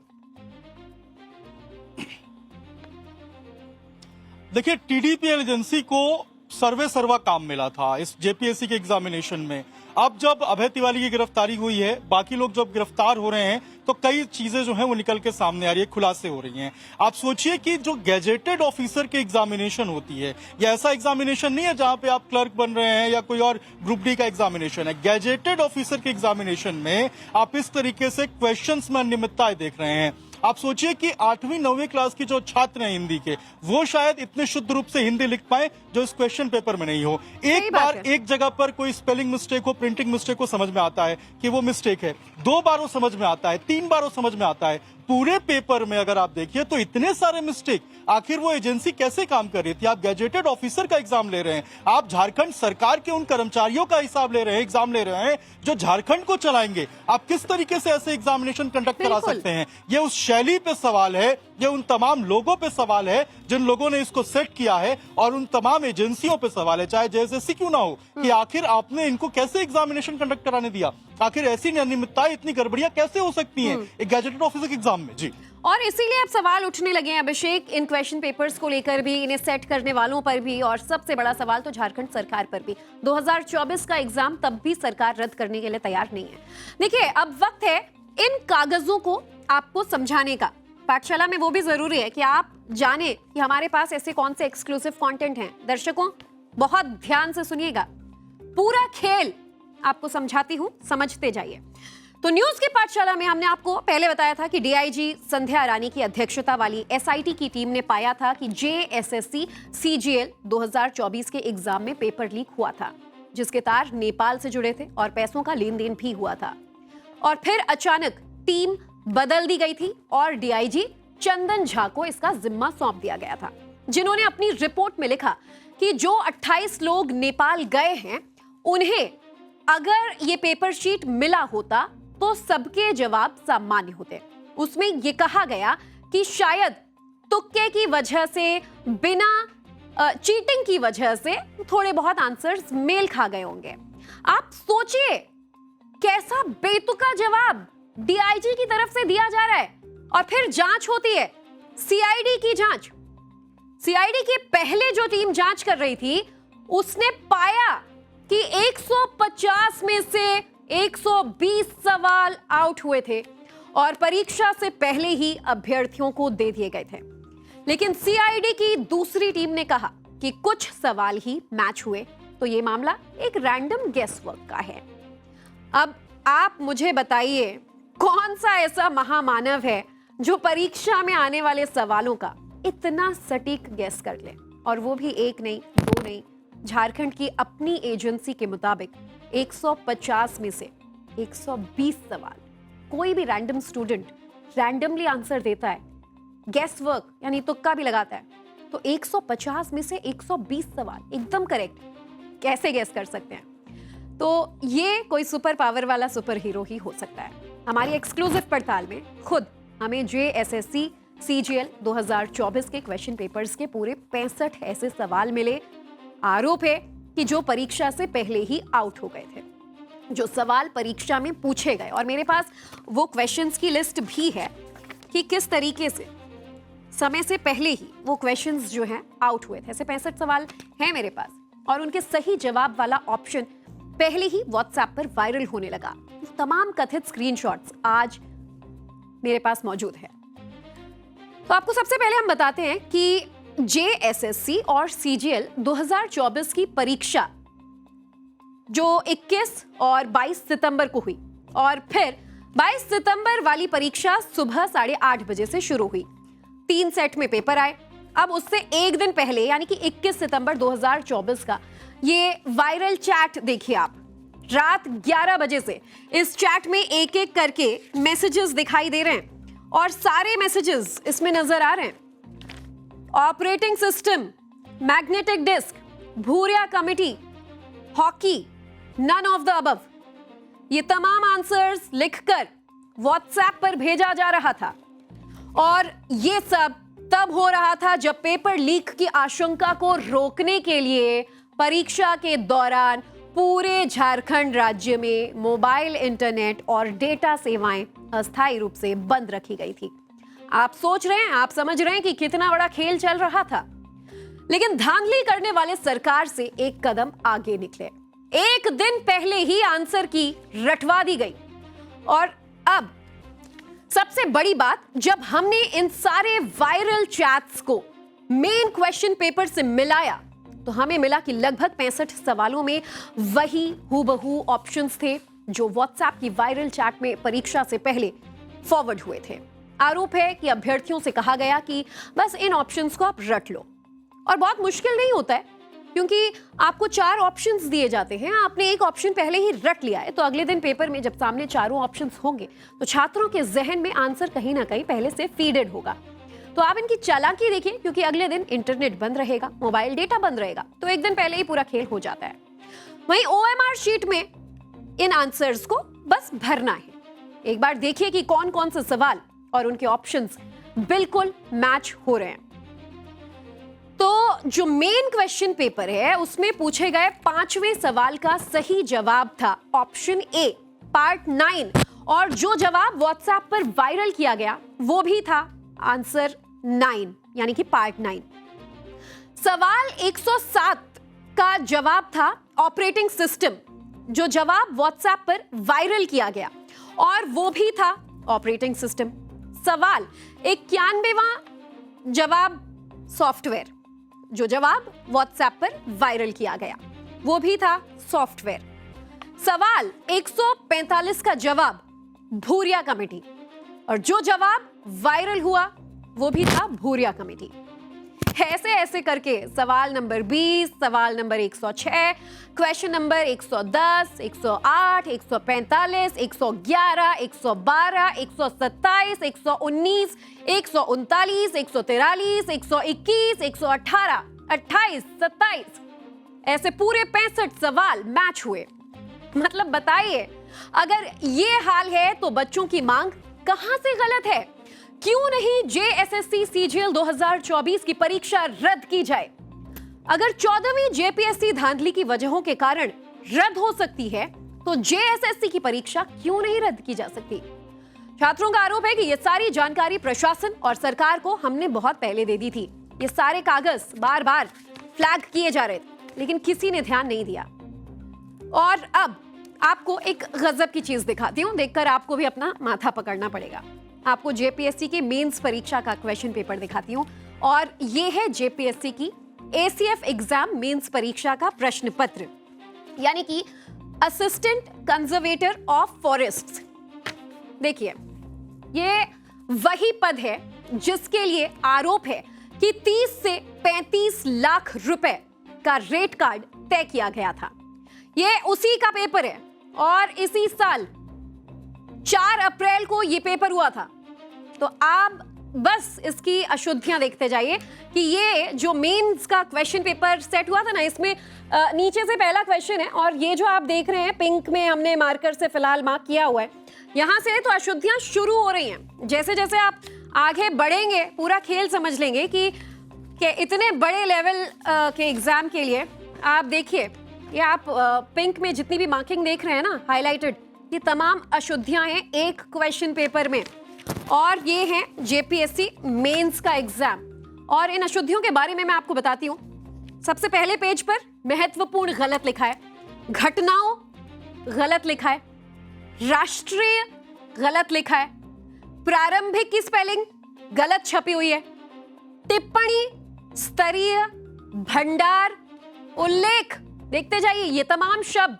देखिए, टीडीपीएल एजेंसी को सर्वे सर्वा काम मिला था इस जेपीएससी के एग्जामिनेशन में। अब जब अभय तिवारी की गिरफ्तारी हुई है, बाकी लोग जब गिरफ्तार हो रहे हैं तो कई चीजें जो हैं वो निकल के सामने आ रही है, खुलासे हो रही हैं। आप सोचिए कि जो गैजेटेड ऑफिसर की एग्जामिनेशन होती है, या ऐसा एग्जामिनेशन नहीं है जहां पे आप क्लर्क बन रहे हैं या कोई और ग्रुप डी का एग्जामिनेशन है, गैजेटेड ऑफिसर के एग्जामिनेशन में आप इस तरीके से क्वेश्चंस में अनियमितताएं देख रहे हैं। आप सोचिए कि 8वीं 9वीं क्लास की जो छात्र हैं हिंदी के, वो शायद इतने शुद्ध रूप से हिंदी लिख पाए जो इस क्वेश्चन पेपर में नहीं हो। एक बार एक जगह पर कोई स्पेलिंग मिस्टेक हो, प्रिंटिंग मिस्टेक हो, समझ में आता है कि वो मिस्टेक है, 2 बार वो समझ में आता है, 3 बार वो समझ में आता है। पूरे पेपर में अगर आप देखिए तो इतने सारे मिस्टेक, आखिर वो एजेंसी कैसे काम कर रही थी? आप गैजेटेड ऑफिसर का एग्जाम ले रहे हैं, आप झारखंड सरकार के उन कर्मचारियों का हिसाब ले रहे हैं, एग्जाम ले रहे हैं जो झारखंड को चलाएंगे। आप किस तरीके से ऐसे एग्जामिनेशन कंडक्ट करा सकते हैं? ये उस शैली पे सवाल है, ये उन तमाम लोगों पे सवाल है जिन लोगों ने इसको सेट किया है, और उन तमाम एजेंसियों पे सवाल है, चाहे जेएसएससी क्यों ना हो, कि आखिर आपने इनको कैसे एग्जामिनेशन कंडक्ट कराने दिया? आखिर ऐसी अनियमितताएं, इतनी गड़बड़ियां कैसे हो सकती हैं एक गैजेटेड ऑफिसर के एग्जाम में? जी, और इसीलिए अब सवाल उठने लगे हैं अभिषेक, इन क्वेश्चन पेपर्स को लेकर भी, इन्हें सेट करने वालों पर भी, और सबसे बड़ा सवाल तो झारखंड सरकार पर भी। 2024 का एग्जाम तब भी सरकार रद्द करने के लिए तैयार नहीं है। देखिए, अब वक्त है इन कागजों को आपको समझाने का। पाठशाला में वो भी जरूरी है कि आप जाने कि हमारे पास ऐसे कौन से एक्सक्लूसिव कंटेंट हैं। दर्शकों, बहुत ध्यान से सुनिएगा, पूरा खेल आपको समझाती हूं, समझते जाइए। तो न्यूज की पाठशाला में हमने आपको पहले बताया था कि डीआईजी संध्या रानी की अध्यक्षता वाली एसआईटी की टीम ने पाया था कि जेएसएससी सीजीएल 2024 के एग्जाम में पेपर लीक हुआ था, जिसके तार नेपाल से जुड़े थे और पैसों का लेन देन भी हुआ था। और फिर अचानक टीम बदल दी गई थी और डीआईजी चंदन झा को इसका जिम्मा सौंप दिया गया था, जिन्होंने अपनी रिपोर्ट में लिखा कि जो 28 लोग नेपाल गए हैं, उन्हें अगर ये पेपर शीट मिला होता तो सबके जवाब सामान्य होते। उसमें ये कहा गया कि शायद तुक्के की वजह से, बिना चीटिंग की वजह से थोड़े बहुत आंसर्स मेल खा गए होंगे। आप सोचिए कैसा बेतुका जवाब डीआईजी की तरफ से दिया जा रहा है। और फिर जांच होती है, सीआईडी की जांच। सीआईडी की पहले जो टीम जांच कर रही थी, उसने पाया कि 150 में से 120 सवाल आउट हुए थे और परीक्षा से पहले ही अभ्यर्थियों को दे दिए गए थे। लेकिन सीआईडी की दूसरी टीम ने कहा कि कुछ सवाल ही मैच हुए, तो ये मामला एक रैंडम गेस वर्क का है। अब आप मुझे बताइए, कौन सा ऐसा महामानव है जो परीक्षा में आने वाले सवालों का इतना सटीक गेस कर ले, और वो भी एक नहीं, दो नहीं। झारखंड की अपनी एजेंसी के मुताबिक 150 में से 120 सवाल कोई भी रैंडम स्टूडेंट रैंडमली आंसर देता है, गेस वर्क यानी तुक्का भी लगाता है, तो 150 में से 120 सवाल एकदम करेक्ट कैसे गेस कर सकते हैं? तो ये कोई सुपर पावर वाला सुपर हीरो ही हो सकता है। हमारी एक्सक्लूसिव पड़ताल में खुद हमें जेएसएससी सीजीएल 2024 के क्वेश्चन पेपर्स के पूरे 65 ऐसे सवाल मिले। आरोप है कि जो परीक्षा से पहले ही आउट हो गए थे, जो सवाल परीक्षा में पूछे गए। और मेरे पास वो क्वेश्चंस की लिस्ट भी है कि किस तरीके से समय से पहले ही वो क्वेश्चंस जो हैं आउट हुए थे। ऐसे 65 सवाल हैं मेरे पास, और उनके सही जवाब वाला ऑप्शन पहले ही व्हाट्सएप पर वायरल होने लगा। तमाम कथित स्क्रीनशॉट्स आज मेरे पास मौजूद है। तो आपको सबसे पहले हम बताते हैं कि जेएसएससी और सीजीएल 2024 की परीक्षा जो 21 और 22 सितंबर को हुई, और फिर 22 सितंबर वाली परीक्षा सुबह 8:30 बजे से शुरू हुई। 3 सेट में पेपर आए। अब उससे एक दिन पहले यानी कि 21 सितंबर 2024 का ये वायरल चैट देखिए आप। रात 11 बजे से इस चैट में एक एक करके मैसेजेस दिखाई दे रहे हैं और सारे मैसेजेस इसमें नजर आ रहे हैं। Operating system, magnetic disk, Bhuria committee, hockey, none of the above, ये तमाम आंसर्स लिखकर व्हाट्सएप पर भेजा जा रहा था। और ये सब तब हो रहा था जब पेपर लीक की आशंका को रोकने के लिए परीक्षा के दौरान पूरे झारखंड राज्य में मोबाइल, इंटरनेट और डेटा सेवाएं अस्थायी रूप से बंद रखी गई थी। आप सोच रहे हैं, आप समझ रहे हैं कि कितना बड़ा खेल चल रहा था। लेकिन धांधली करने वाले सरकार से एक कदम आगे निकले। एक दिन पहले ही आंसर की रटवा दी गई। और अब सबसे बड़ी बात, जब हमने इन सारे वायरल चैट्स को मेन क्वेश्चन पेपर से मिलाया तो हमें मिला कि लगभग 65 सवालों में वही हूबहू ऑप्शंस थे जो व्हाट्सएप की वायरल चैट में परीक्षा से पहले फॉरवर्ड हुए थे। आरोप है कि अभ्यर्थियों से कहा गया कि बस इन ऑप्शंस को आप रट लो। और बहुत मुश्किल नहीं होता है, क्योंकि आपको 4 ऑप्शंस दिए जाते हैं। आपने एक ऑप्शन पहले ही रट लिया है तो अगले दिन पेपर में जब सामने चारों ऑप्शंस होंगे तो छात्रों के जहन में आंसर कहीं ना कहीं पहले से फीडेड होगा। तो आप इनकी चालाकी देखिए, क्योंकि अगले दिन इंटरनेट बंद रहेगा, मोबाइल डेटा बंद रहेगा, तो एक दिन पहले ही पूरा खेल हो जाता है। वहीं ओएमआर शीट में इन आंसर्स को बस भरना है। एक बार देखिए कि कौन कौन से सवाल और उनके ऑप्शंस बिल्कुल मैच हो रहे हैं। तो जो मेन क्वेश्चन पेपर है उसमें पूछे गए 5वें सवाल का सही जवाब था ऑप्शन ए, पार्ट 9, और जो जवाब व्हाट्सएप पर वायरल किया गया वो भी था आंसर 9 यानी कि पार्ट 9। सवाल 107 का जवाब था ऑपरेटिंग सिस्टम, जो जवाब व्हाट्सएप पर वायरल किया गया, और वो भी था ऑपरेटिंग सिस्टम। सवाल 91वां जवाब सॉफ्टवेयर, जो जवाब व्हाट्सएप पर वायरल किया गया वो भी था सॉफ्टवेयर। सवाल 145 का जवाब भूरिया कमेटी, और जो जवाब वायरल हुआ वो भी था भूरिया कमेटी। ऐसे ऐसे करके सवाल नंबर 20, सवाल नंबर 106, क्वेश्चन नंबर 110, 108, 145, 111, 112, 127, 119, 139, 143, 121, 118, 28, 27, ऐसे पूरे 65 सवाल मैच हुए। मतलब बताइए, अगर ये हाल है तो बच्चों की मांग कहां से गलत है? क्यों नहीं जेएसएससी सीजीएल 2024 की परीक्षा रद्द की जाए? अगर 14वीं जेपीएससी धांधली की वजहों के कारण रद्द हो सकती है तो जेएसएससी की परीक्षा क्यों नहीं रद्द की जा सकती? छात्रों का आरोप है कि ये सारी जानकारी प्रशासन और सरकार को हमने बहुत पहले दे दी थी। ये सारे कागज बार बार फ्लैग किए जा रहे थे लेकिन किसी ने ध्यान नहीं दिया। और अब आपको एक गजब की चीज दिखाती हूं, देखकर आपको भी अपना माथा पकड़ना पड़ेगा। आपको जेपीएससी के मेंस परीक्षा का क्वेश्चन पेपर दिखाती हूं, और ये है जेपीएससी की एसीएफ एग्जाम मेंस परीक्षा का प्रश्न पत्र, यानी कि असिस्टेंट कंजर्वेटर ऑफ फॉरेस्ट। देखिए, ये वही पद है जिसके लिए आरोप है कि 30 से 35 लाख रुपए का रेट कार्ड तय किया गया था। ये उसी का पेपर है और इसी साल 4 अप्रैल को ये पेपर हुआ था। तो आप बस इसकी अशुद्धियां देखते जाइए कि ये जो मेंस का क्वेश्चन पेपर सेट हुआ था ना, इसमें नीचे से पहला क्वेश्चन है और ये जो आप देख रहे हैं पिंक में हमने मार्कर से फिलहाल मार्क किया हुआ है, यहां से तो अशुद्धियां शुरू हो रही हैं। जैसे जैसे आप आगे बढ़ेंगे पूरा खेल समझ लेंगे कि इतने बड़े लेवल के एग्जाम के लिए आप देखिए, ये आप पिंक में जितनी भी मार्किंग देख रहे हैं ना हाईलाइटेड, ये तमाम अशुद्धियां हैं एक क्वेश्चन पेपर में, और ये है जेपीएससी मेंस का एग्जाम। और इन अशुद्धियों के बारे में मैं आपको बताती हूं। सबसे पहले पेज पर महत्वपूर्ण गलत लिखा है, घटनाओं गलत लिखा है, राष्ट्रीय गलत लिखा है, प्रारंभिक की स्पेलिंग गलत छपी हुई है, टिप्पणी, स्तरीय, भंडार, उल्लेख, देखते जाइए ये तमाम शब्द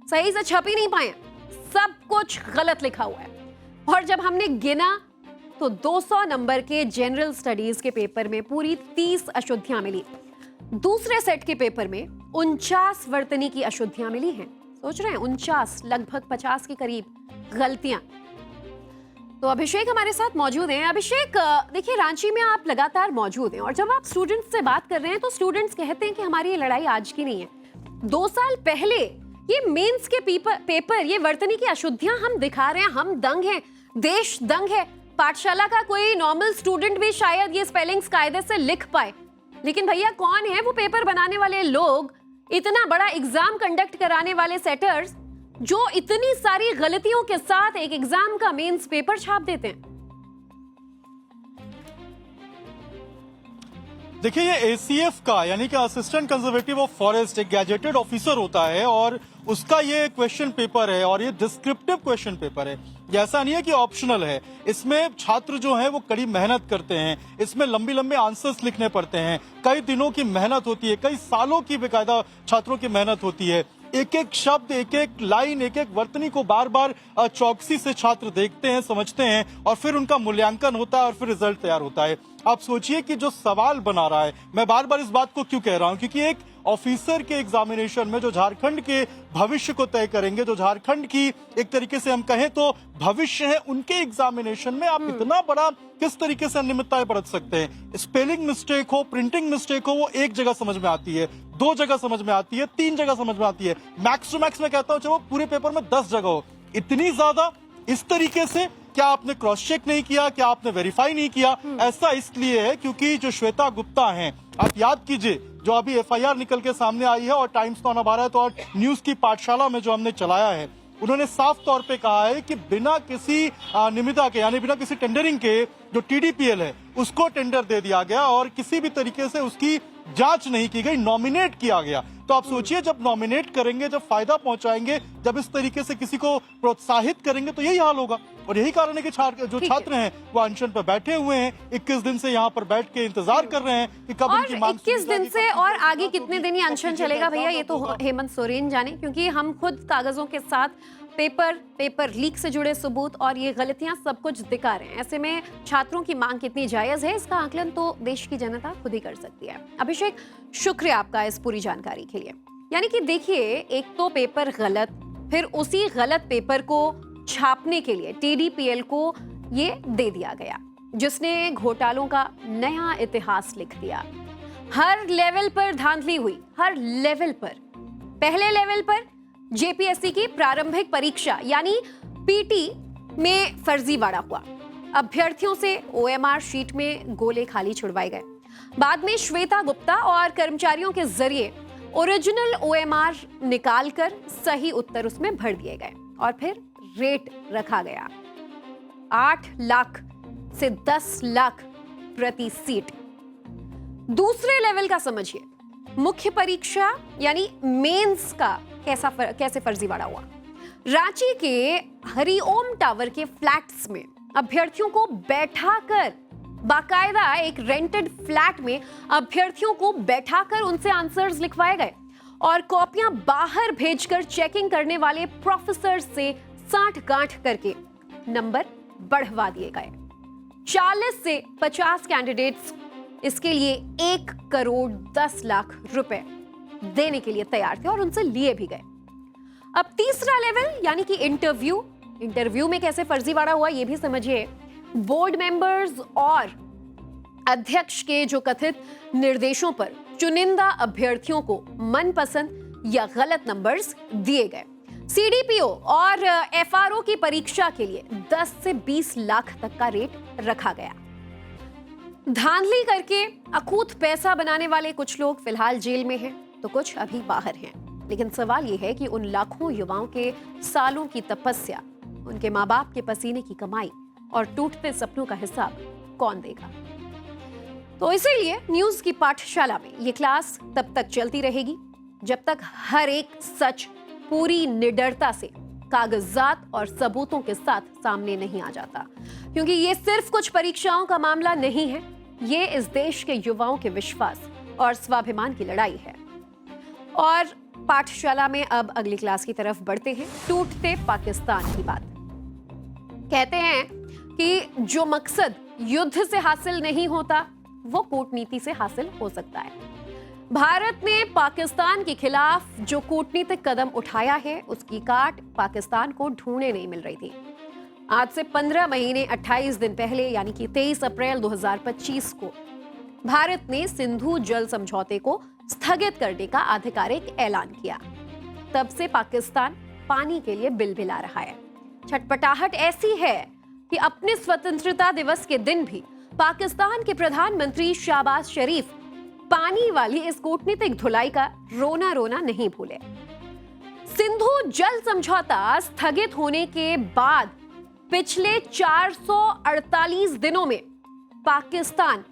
सही से छप ही नहीं पाए, सब कुछ गलत लिखा हुआ है। और जब हमने गिना तो 200 नंबर के जनरल स्टडीज के पेपर में पूरी 30 अशुद्धियां मिली। दूसरे सेट के पेपर में 49 वर्तनी की अशुद्धियां मिली हैं। सोच रहे हैं 49, लगभग 50 के करीब गलतियां। तो अभिषेक हमारे साथ मौजूद हैं। अभिषेक, देखिए रांची में आप लगातार मौजूद हैं और जब आप स्टूडेंट्स से बात कर रहे हैं तो स्टूडेंट्स कहते हैं कि हमारी ये लड़ाई आज की नहीं है। 2 साल पहले ये मेंस के पेपर, ये वर्तनी की अशुद्धियां हम दिखा रहे हैं, हम दंग हैं, देश दंग है। पाठशाला का कोई नॉर्मल स्टूडेंट भी शायद ये स्पेलिंग्स कायदे से लिख पाए, लेकिन भैया कौन है वो पेपर बनाने वाले लोग, इतना बड़ा एग्जाम कंडक्ट कराने वाले सेटर्स जो इतनी सारी गलतियों के साथ एक एग्जाम का मेंस पेपर छाप देते हैं? देखिए, ये एसीएफ का यानी कि असिस्टेंट कंजर्वेटिव ऑफ फॉरेस्ट एक गैजेटेड ऑफिसर होता है और उसका ये क्वेश्चन पेपर है और ये डिस्क्रिप्टिव क्वेश्चन पेपर है। ऐसा नहीं है कि ऑप्शनल है। इसमें छात्र जो है वो कड़ी मेहनत करते हैं, इसमें लंबी लंबे आंसर्स लिखने पड़ते हैं, कई दिनों की मेहनत होती है, कई सालों की बेकायदा छात्रों की मेहनत होती है। एक एक शब्द, एक एक लाइन, एक एक वर्तनी को बार बार चौकसी से छात्र देखते हैं, समझते हैं और फिर उनका मूल्यांकन होता है और फिर रिजल्ट तैयार होता है। आप सोचिए कि जो सवाल बना रहा है, मैं बार बार इस बात को क्यों कह रहा हूं, क्योंकि एक ऑफिसर के एग्जामिनेशन में जो झारखंड के भविष्य को तय करेंगे, जो झारखंड की एक तरीके से हम कहें तो भविष्य है, उनके एग्जामिनेशन में आप इतना बड़ा किस तरीके से अनियमितताएं बरत सकते हैं। स्पेलिंग मिस्टेक हो, प्रिंटिंग मिस्टेक हो, वो एक जगह समझ में आती है, 2 जगह समझ में आती है, 3 जगह समझ में आती है, मैक्स टू मैक्स मैं कहता हूं चाहे वो पूरे पेपर में 10 जगह हो। इतनी ज्यादा इस तरीके से क्या आपने क्रॉस चेक नहीं किया, क्या आपने वेरीफाई नहीं किया? ऐसा इसलिए है क्योंकि जो श्वेता गुप्ता हैं, आप याद कीजिए, जो अभी एफआईआर निकल के सामने आई है और टाइम्स नाउ भारत और न्यूज की पाठशाला में जो हमने चलाया है, उन्होंने साफ तौर पे कहा है कि बिना किसी निविदा के यानी बिना किसी टेंडरिंग के जो टीडीपीएल है उसको टेंडर दे दिया गया और किसी भी तरीके से उसकी जांच नहीं की गई, नॉमिनेट किया गया। तो आप सोचिए, जब नॉमिनेट करेंगे, जब फायदा पहुंचाएंगे, जब इस तरीके से किसी को प्रोत्साहित करेंगे तो यही हाल होगा। और यही कारण है कि छात्र हैं वो अनशन पर बैठे हुए हैं, 21 दिन से यहाँ पर बैठ के इंतजार कर रहे हैं कि कब उनकी मांग 21 दिन से और आगे कितने दिन ये अनशन चलेगा भैया, ये तो हेमंत सोरेन जाने, क्योंकि हम खुद कागजों के साथ पेपर लीक से जुड़े सबूत और ये गलतियां सब कुछ दिखा रहे हैं। ऐसे में छात्रों की मांग कितनी जायज है, इसका आकलन तो देश की जनता खुद ही कर सकती है। अभिषेक, शुक्रिया आपका इस पूरी जानकारी के लिए। यानी कि देखिए, एक तो पेपर गलत, फिर उसी गलत पेपर को छापने के लिए TDPL को ये दे दिया गया, जिसने घोटालों का नया इतिहास लिख दिया। हर लेवल पर धांधली हुई, हर लेवल पर। पहले लेवल पर JPSC की प्रारंभिक परीक्षा यानी PT में फर्जीवाड़ा हुआ। अभ्यर्थियों से OMR शीट में गोले खाली छुड़वाए गए। बाद में श्वेता गुप्ता और कर्मचारियों के जरिए ओरिजिनल OMR निकालकर सही उत्तर उसमें भर दिए गए और फिर रेट रखा गया 8 लाख से 10 लाख प्रति सीट। दूसरे लेवल का समझिए, मुख्य परीक्षा यानी मेंस का कैसे फर्जीवाड़ा हुआ। रांची के हरिओम टावर के फ्लैट्स में अभ्यर्थियों को बैठाकर, बाकायदा एक रेंटेड फ्लैट में अभ्यर्थियों को बैठाकर उनसे आंसर्स लिखवाए गए और कॉपियां बाहर भेजकर चेकिंग करने वाले प्रोफेसर से साठ-गांठ करके नंबर बढ़वा दिए गए। 40 से 50 कैंडिडेट्स इसके लिए 1 करोड़ 10 लाख रुपए देने के लिए तैयार थे और उनसे लिए भी गए। अब तीसरा लेवल यानी कि इंटरव्यू में कैसे फर्जीवाड़ा हुआ ये भी समझिए। बोर्ड मेंबर्स और अध्यक्ष के जो कथित निर्देशों पर चुनिंदा अभ्यर्थियों को मनपसंद या गलत नंबर्स दिए गए। CDPO और FRO की परीक्षा के लिए 10 से 20 लाख तक का रेट रखा गया। धांधली करके अकूत पैसा बनाने वाले कुछ लोग फिलहाल जेल में हैं, तो कुछ अभी बाहर हैं। लेकिन सवाल यह है कि उन लाखों युवाओं के सालों की तपस्या, उनके माँ बाप के पसीने की कमाई और टूटते सपनों का हिसाब कौन देगा? तो इसीलिए न्यूज की पाठशाला में ये क्लास तब तक चलती रहेगी जब तक हर एक सच पूरी निडरता से कागजात और सबूतों के साथ सामने नहीं आ जाता। क्योंकि ये सिर्फ कुछ परीक्षाओं का मामला नहीं है, ये इस देश के युवाओं के विश्वास और स्वाभिमान की लड़ाई है। और पाठशाला में अब अगली क्लास की तरफ बढ़ते हैं। टूटते पाकिस्तान की बात। कहते हैं कि जो मकसद युद्ध से हासिल नहीं होता वो कूटनीति से हासिल हो सकता है। भारत ने पाकिस्तान के खिलाफ जो कूटनीतिक कदम उठाया है उसकी काट पाकिस्तान को ढूंढने नहीं मिल रही थी। आज से 15 महीने 28 दिन पहले यानी कि 23 अप्रैल 2025 को भारत ने सिंधु जल समझौते को स्थगित करने का आधिकारिक ऐलान किया। तब से पाकिस्तान पानी के लिए बिलबिला रहा है। छटपटाहट ऐसी है कि अपने स्वतंत्रता दिवस के दिन भी पाकिस्तान के प्रधानमंत्री शहबाज शरीफ पानी वाली इस कूटनीतिक धुलाई का रोना रोना नहीं भूले। सिंधु जल समझौता स्थगित होने के बाद पिछले 448 दिनों में पाकिस्तान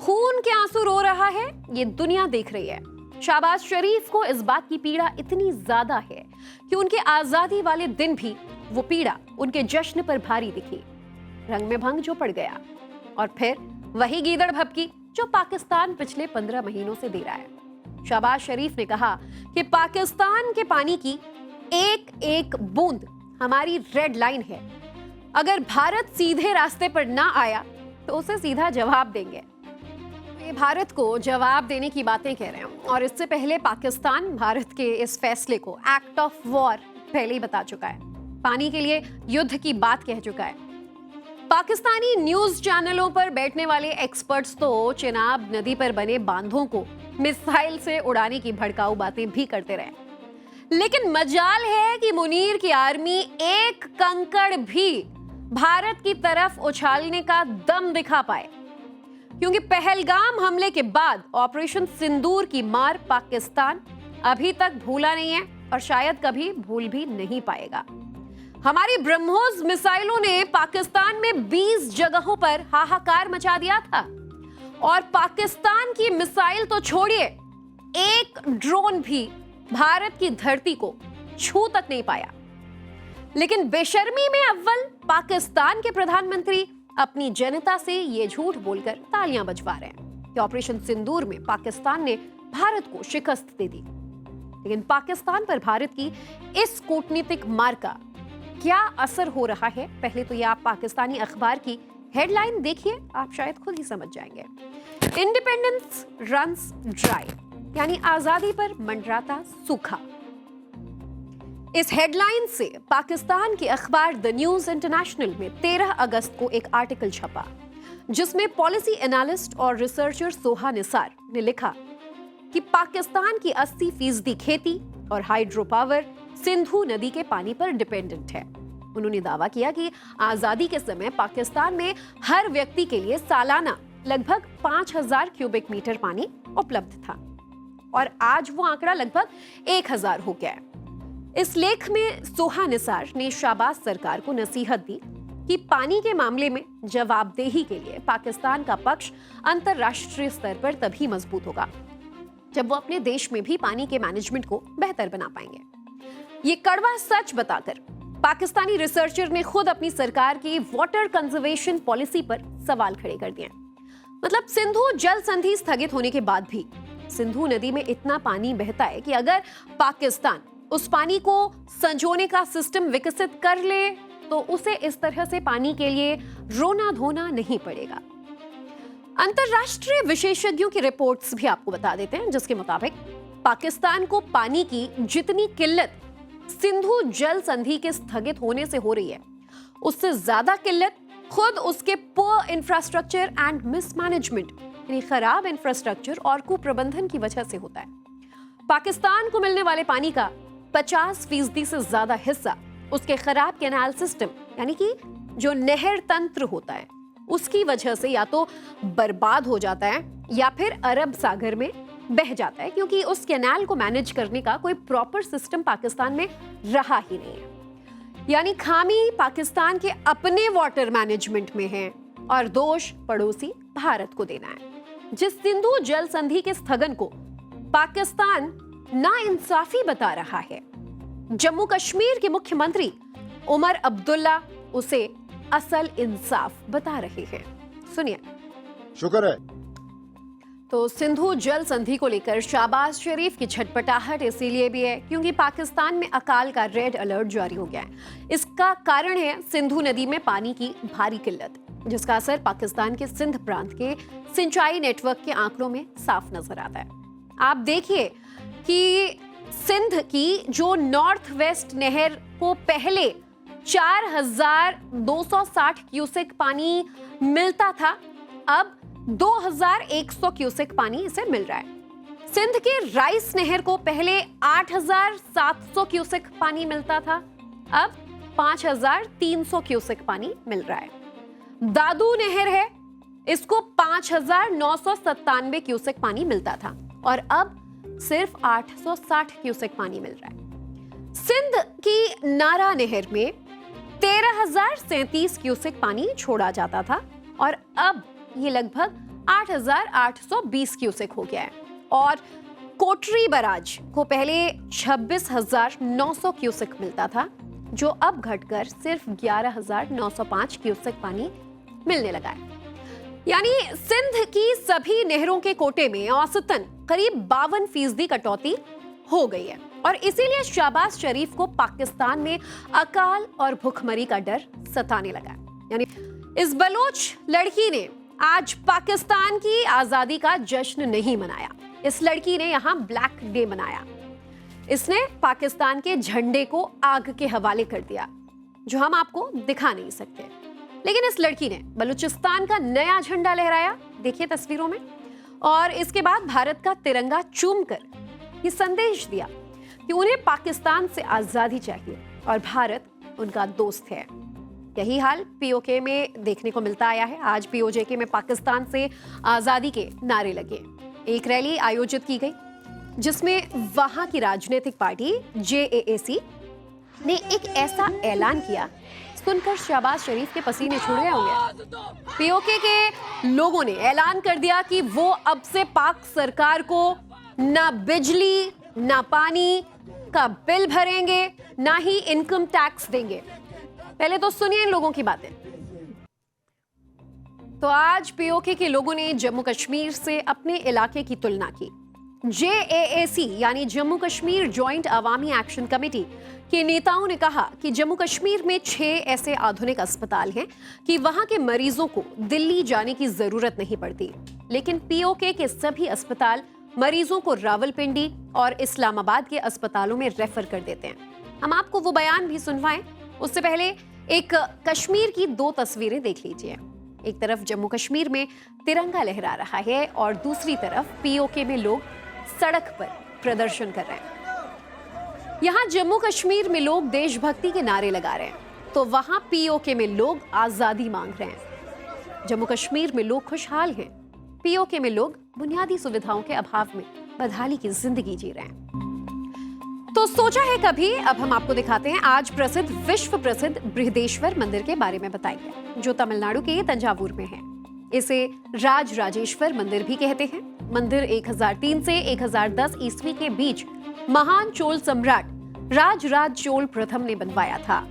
खून के आंसू रो रहा है, ये दुनिया देख रही है। शहबाज शरीफ को इस बात की पीड़ा इतनी ज्यादा है कि उनके आजादी वाले दिन भी वो पीड़ा उनके जश्न पर भारी दिखी। रंग में भंग जो पड़ गया और फिर वही गीदड़ भभकी जो पाकिस्तान पिछले 15 महीनों से दे रहा है। शहबाज शरीफ ने कहा कि पाकिस्तान के पानी की एक एक बूंद हमारी रेड लाइन है। अगर भारत सीधे रास्ते पर ना आया तो उसे सीधा जवाब देंगे। ये भारत को जवाब देने की बातें कह रहे हैं और इससे पहले पाकिस्तान भारत के इस फैसले को एक्ट ऑफ वॉर पहले ही बता चुका है। पानी के लिए युद्ध की बात कह चुका है। पाकिस्तानी न्यूज चैनलों पर बैठने वाले एक्सपर्ट्स तो चिनाब नदी पर बने बांधों को मिसाइल से उड़ाने की भड़काऊ बातें भी करते रहे। लेकिन मजाल है कि मुनीर की आर्मी एक कंकड़ भी भारत की तरफ उछालने का दम दिखा पाए, क्योंकि पहलगाम हमले के बाद ऑपरेशन सिंदूर की मार पाकिस्तान अभी तक भूला नहीं है और शायद कभी भूल भी नहीं पाएगा। हमारी ब्रह्मोस मिसाइलों ने पाकिस्तान में 20 जगहों पर हाहाकार मचा दिया था और पाकिस्तान की मिसाइल तो छोड़िए, एक ड्रोन भी भारत की धरती को छू तक नहीं पाया। लेकिन बेशर्मी में अव्वल पाकिस्तान के प्रधानमंत्री अपनी जनता से ये झूठ बोलकर तालियां बजवा रहे हैं कि ऑपरेशन सिंदूर में पाकिस्तान ने भारत को शिकस्त दे दी। लेकिन पाकिस्तान पर भारत की इस कूटनीतिक मार का क्या असर हो रहा है, पहले तो ये आप पाकिस्तानी अखबार की हेडलाइन देखिए, आप शायद खुद ही समझ जाएंगे। इंडिपेंडेंस रन्स ड्राई, यानी आजादी पर मंडराता सूखा। इस हेडलाइन से पाकिस्तान के अखबार द न्यूज इंटरनेशनल में 13 अगस्त को एक आर्टिकल छपा, जिसमें पॉलिसी एनालिस्ट और रिसर्चर सोहा निसार ने लिखा कि पाकिस्तान की 80% खेती और हाइड्रो पावर सिंधु नदी के पानी पर डिपेंडेंट है। उन्होंने दावा किया कि आजादी के समय पाकिस्तान में हर व्यक्ति के लिए सालाना लगभग 5000 क्यूबिक मीटर पानी उपलब्ध था और आज वो आंकड़ा लगभग 1000 हो गया है। इस लेख में सोहा निसार ने शाहबाज सरकार को नसीहत दी कि पानी के मामले में जवाबदेही के लिए पाकिस्तान का पक्ष अंतर्राष्ट्रीय स्तर पर तभी मजबूत होगा जब वो अपने देश में भी पानी के मैनेजमेंट को बेहतर बना पाएंगे। ये कड़वा सच बताकर पाकिस्तानी रिसर्चर ने खुद अपनी सरकार की वाटर कंजर्वेशन पॉलिसी पर सवाल खड़े कर दिए। मतलब सिंधु जल संधि स्थगित होने के बाद भी सिंधु नदी में इतना पानी बहता है कि अगर पाकिस्तान उस पानी को संजोने का सिस्टम विकसित कर ले तो उसे इस तरह से पानी के लिए रोना धोना नहीं पड़ेगा। अंतर्राष्ट्रीय विशेषज्ञों की रिपोर्ट्स भी आपको बता देते हैं, जिसके मुताबिक पाकिस्तान को पानी की जितनी किल्लत सिंधु जल संधि के स्थगित होने से हो रही है, उससे ज्यादा किल्लत खुद उसके पुअर इंफ्रास्ट्रक्चर एंड मिसमैनेजमेंट, यानी खराब इंफ्रास्ट्रक्चर और कुप्रबंधन की वजह से होता है। पाकिस्तान को मिलने वाले पानी का 50% से ज्यादा हिस्सा उसके खराब कैनाल सिस्टम, यानी कि जो नहर तंत्र होता है, उसकी वजह से या तो बर्बाद हो जाता है या फिर अरब सागर में बह जाता है, क्योंकि उस कैनाल को मैनेज करने का कोई प्रॉपर सिस्टम पाकिस्तान में रहा ही नहीं है। यानी खामी पाकिस्तान के अपने वाटर मैनेजमेंट में है और दोष पड़ोसी भारत को देना है। जिस सिंधु जल संधि के स्थगन को पाकिस्तान नाइंसाफी बता रहा है, जम्मू कश्मीर के मुख्यमंत्री उमर अब्दुल्ला उसे असल इंसाफ बता रहे हैं। सुनिए। शुक्र है। तो सिंधु जल संधि को लेकर शाहबाज शरीफ की छटपटाहट इसीलिए भी है क्योंकि पाकिस्तान में अकाल का रेड अलर्ट जारी हो गया है। इसका कारण है सिंधु नदी में पानी की भारी किल्लत, जिसका असर पाकिस्तान के सिंध प्रांत के सिंचाई नेटवर्क के आंकड़ों में साफ नजर आता है। आप देखिए कि सिंध की जो नॉर्थ वेस्ट नहर को पहले 4260 क्यूसेक पानी मिलता था, अब 2100 क्यूसेक पानी इसे मिल रहा है। सिंध के राइस नहर को पहले 8700 क्यूसेक पानी मिलता था, अब 5300 क्यूसेक पानी मिल रहा है। दादू नहर है, इसको 5997 क्यूसेक पानी मिलता था और अब सिर्फ 860 क्यूसेक पानी मिल रहा है। सिंध की नारा नहर में 13037 क्यूसेक पानी छोड़ा जाता था और अब ये लगभग 8820 क्यूसेक हो गया है। और कोटरी बराज को पहले 26900 क्यूसेक मिलता था, जो अब घटकर सिर्फ 11905 क्यूसेक पानी मिलने लगा है। यानी सिंध की सभी नहरों के कोटे में औसतन करीब 52% कटौती हो गई है और इसीलिए शाहबाज शरीफ को पाकिस्तान में अकाल और भुखमरी का डर सताने लगा। यानी इस बलोच लड़की ने आज पाकिस्तान की आजादी का जश्न नहीं मनाया, इस लड़की ने यहां ब्लैक डे मनाया। इसने पाकिस्तान के झंडे को आग के हवाले कर दिया, जो हम आपको दिखा नहीं सकते। लेकिन इस लड़की ने बलूचिस्तान का नया झंडा लहराया, देखिए तस्वीरों में, और इसके बाद भारत का तिरंगा चूमकर ये संदेश दिया कि उन्हें पाकिस्तान से आजादी चाहिए और भारत उनका दोस्त है। यही हाल पीओके में देखने को मिलता आया है। आज पीओजेके में पाकिस्तान से आजादी के नारे लगे। एक रैली आयोजित की गई जिसमें वहां की राजनीतिक पार्टी जेएएसी ने एक ऐसा ऐलान किया, सुनकर शाहबाज शरीफ के पसीने छूट गए होंगे। पीओके के लोगों ने ऐलान कर दिया कि वो अब से पाक सरकार को ना बिजली, ना पानी का बिल भरेंगे, ना ही इनकम टैक्स देंगे। पहले तो सुनिए इन लोगों की बातें। तो आज पीओके के लोगों ने जम्मू कश्मीर से अपने इलाके की तुलना की। JAAC यानी जम्मू कश्मीर जॉइंट अवामी एक्शन कमेटी के नेताओं ने कहा कि जम्मू कश्मीर में 6 ऐसे आधुनिक अस्पताल हैं कि वहां के मरीजों को दिल्ली जाने की जरूरत नहीं पड़ती, लेकिन पीओके के सभी अस्पताल मरीजों को रावलपिंडी और इस्लामाबाद के अस्पतालों में रेफर कर देते हैं। हम आपको वो बयान भी सुनवाएं, उससे पहले एक कश्मीर की 2 तस्वीरें देख लीजिए। एक तरफ जम्मू कश्मीर में तिरंगा लहरा रहा है और दूसरी तरफ पीओके में लोग सड़क पर प्रदर्शन कर रहे हैं। यहां जम्मू कश्मीर में लोग देशभक्ति के नारे लगा रहे हैं, तो वहां पीओके में लोग आजादी मांग रहे हैं। जम्मू कश्मीर में लोग खुशहाल हैं, पीओके में लोग बुनियादी सुविधाओं के अभाव में बदहाली की जिंदगी जी रहे हैं। तो सोचा है कभी, अब हम आपको दिखाते हैं आज प्रसिद्ध विश्व प्रसिद्ध बृहदेश्वर मंदिर के बारे में बताएंगे, जो तमिलनाडु के तंजावुर में है। इसे राजराजेश्वर मंदिर भी कहते हैं। मंदिर 1003 से 1010 ईस्वी के बीच महान चोल सम्राट राजराज चोल प्रथम ने बनवाया था।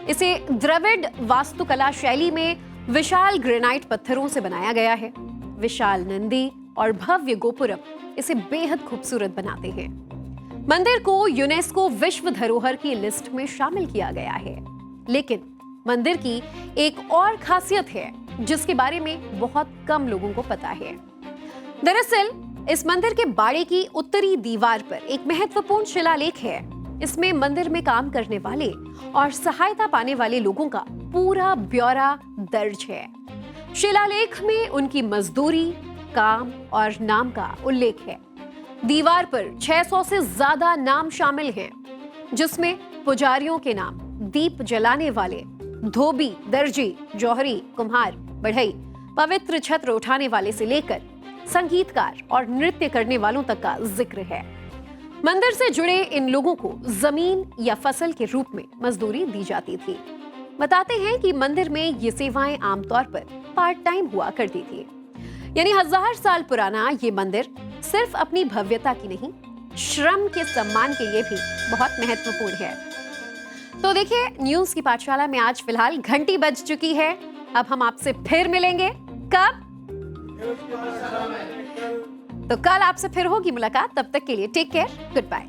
इसे द्रविड़ वास्तुकला शैली में विशाल ग्रेनाइट पत्थरों से बनाया गया है। विशाल नंदी और भव्य गोपुरम इसे बेहद खूबसूरत बनाते हैं। मंदिर को यूनेस्को विश्व धरोहर की लिस्ट में शामिल किया गया है, लेकिन मंदिर की एक और खासियत है जिसके बारे में बहुत कम लोगों को पता है। दरअसल इस मंदिर के बाड़े की उत्तरी दीवार पर एक महत्वपूर्ण शिलालेख है। इसमें मंदिर में काम करने वाले और सहायता पाने वाले लोगों का पूरा ब्यौरा दर्ज है। शिलालेख में उनकी मजदूरी, काम और नाम का उल्लेख है। दीवार पर 600 से ज्यादा नाम शामिल हैं, जिसमें पुजारियों के नाम, दीप जलाने वाले, धोबी, दर्जी, जौहरी, कुम्हार, बढ़ई, पवित्र छत्र उठाने वाले से लेकर संगीतकार और नृत्य करने वालों तक का जिक्र है। मंदिर से जुड़े इन लोगों को जमीन या फसल के रूप में मजदूरी दी जाती थी। बताते हैं कि मंदिर में ये सेवाएं आमतौर पर पार्ट टाइम हुआ करती थी। यानी 1000 साल पुराना ये मंदिर सिर्फ अपनी भव्यता की नहीं, श्रम के सम्मान के लिए भी बहुत महत्वपूर्ण है। तो देखिए, न्यूज की पाठशाला में आज फिलहाल घंटी बज चुकी है। अब हम आपसे फिर मिलेंगे कब? तो कल आपसे फिर होगी मुलाकात। तब तक के लिए टेक केयर, गुड बाय।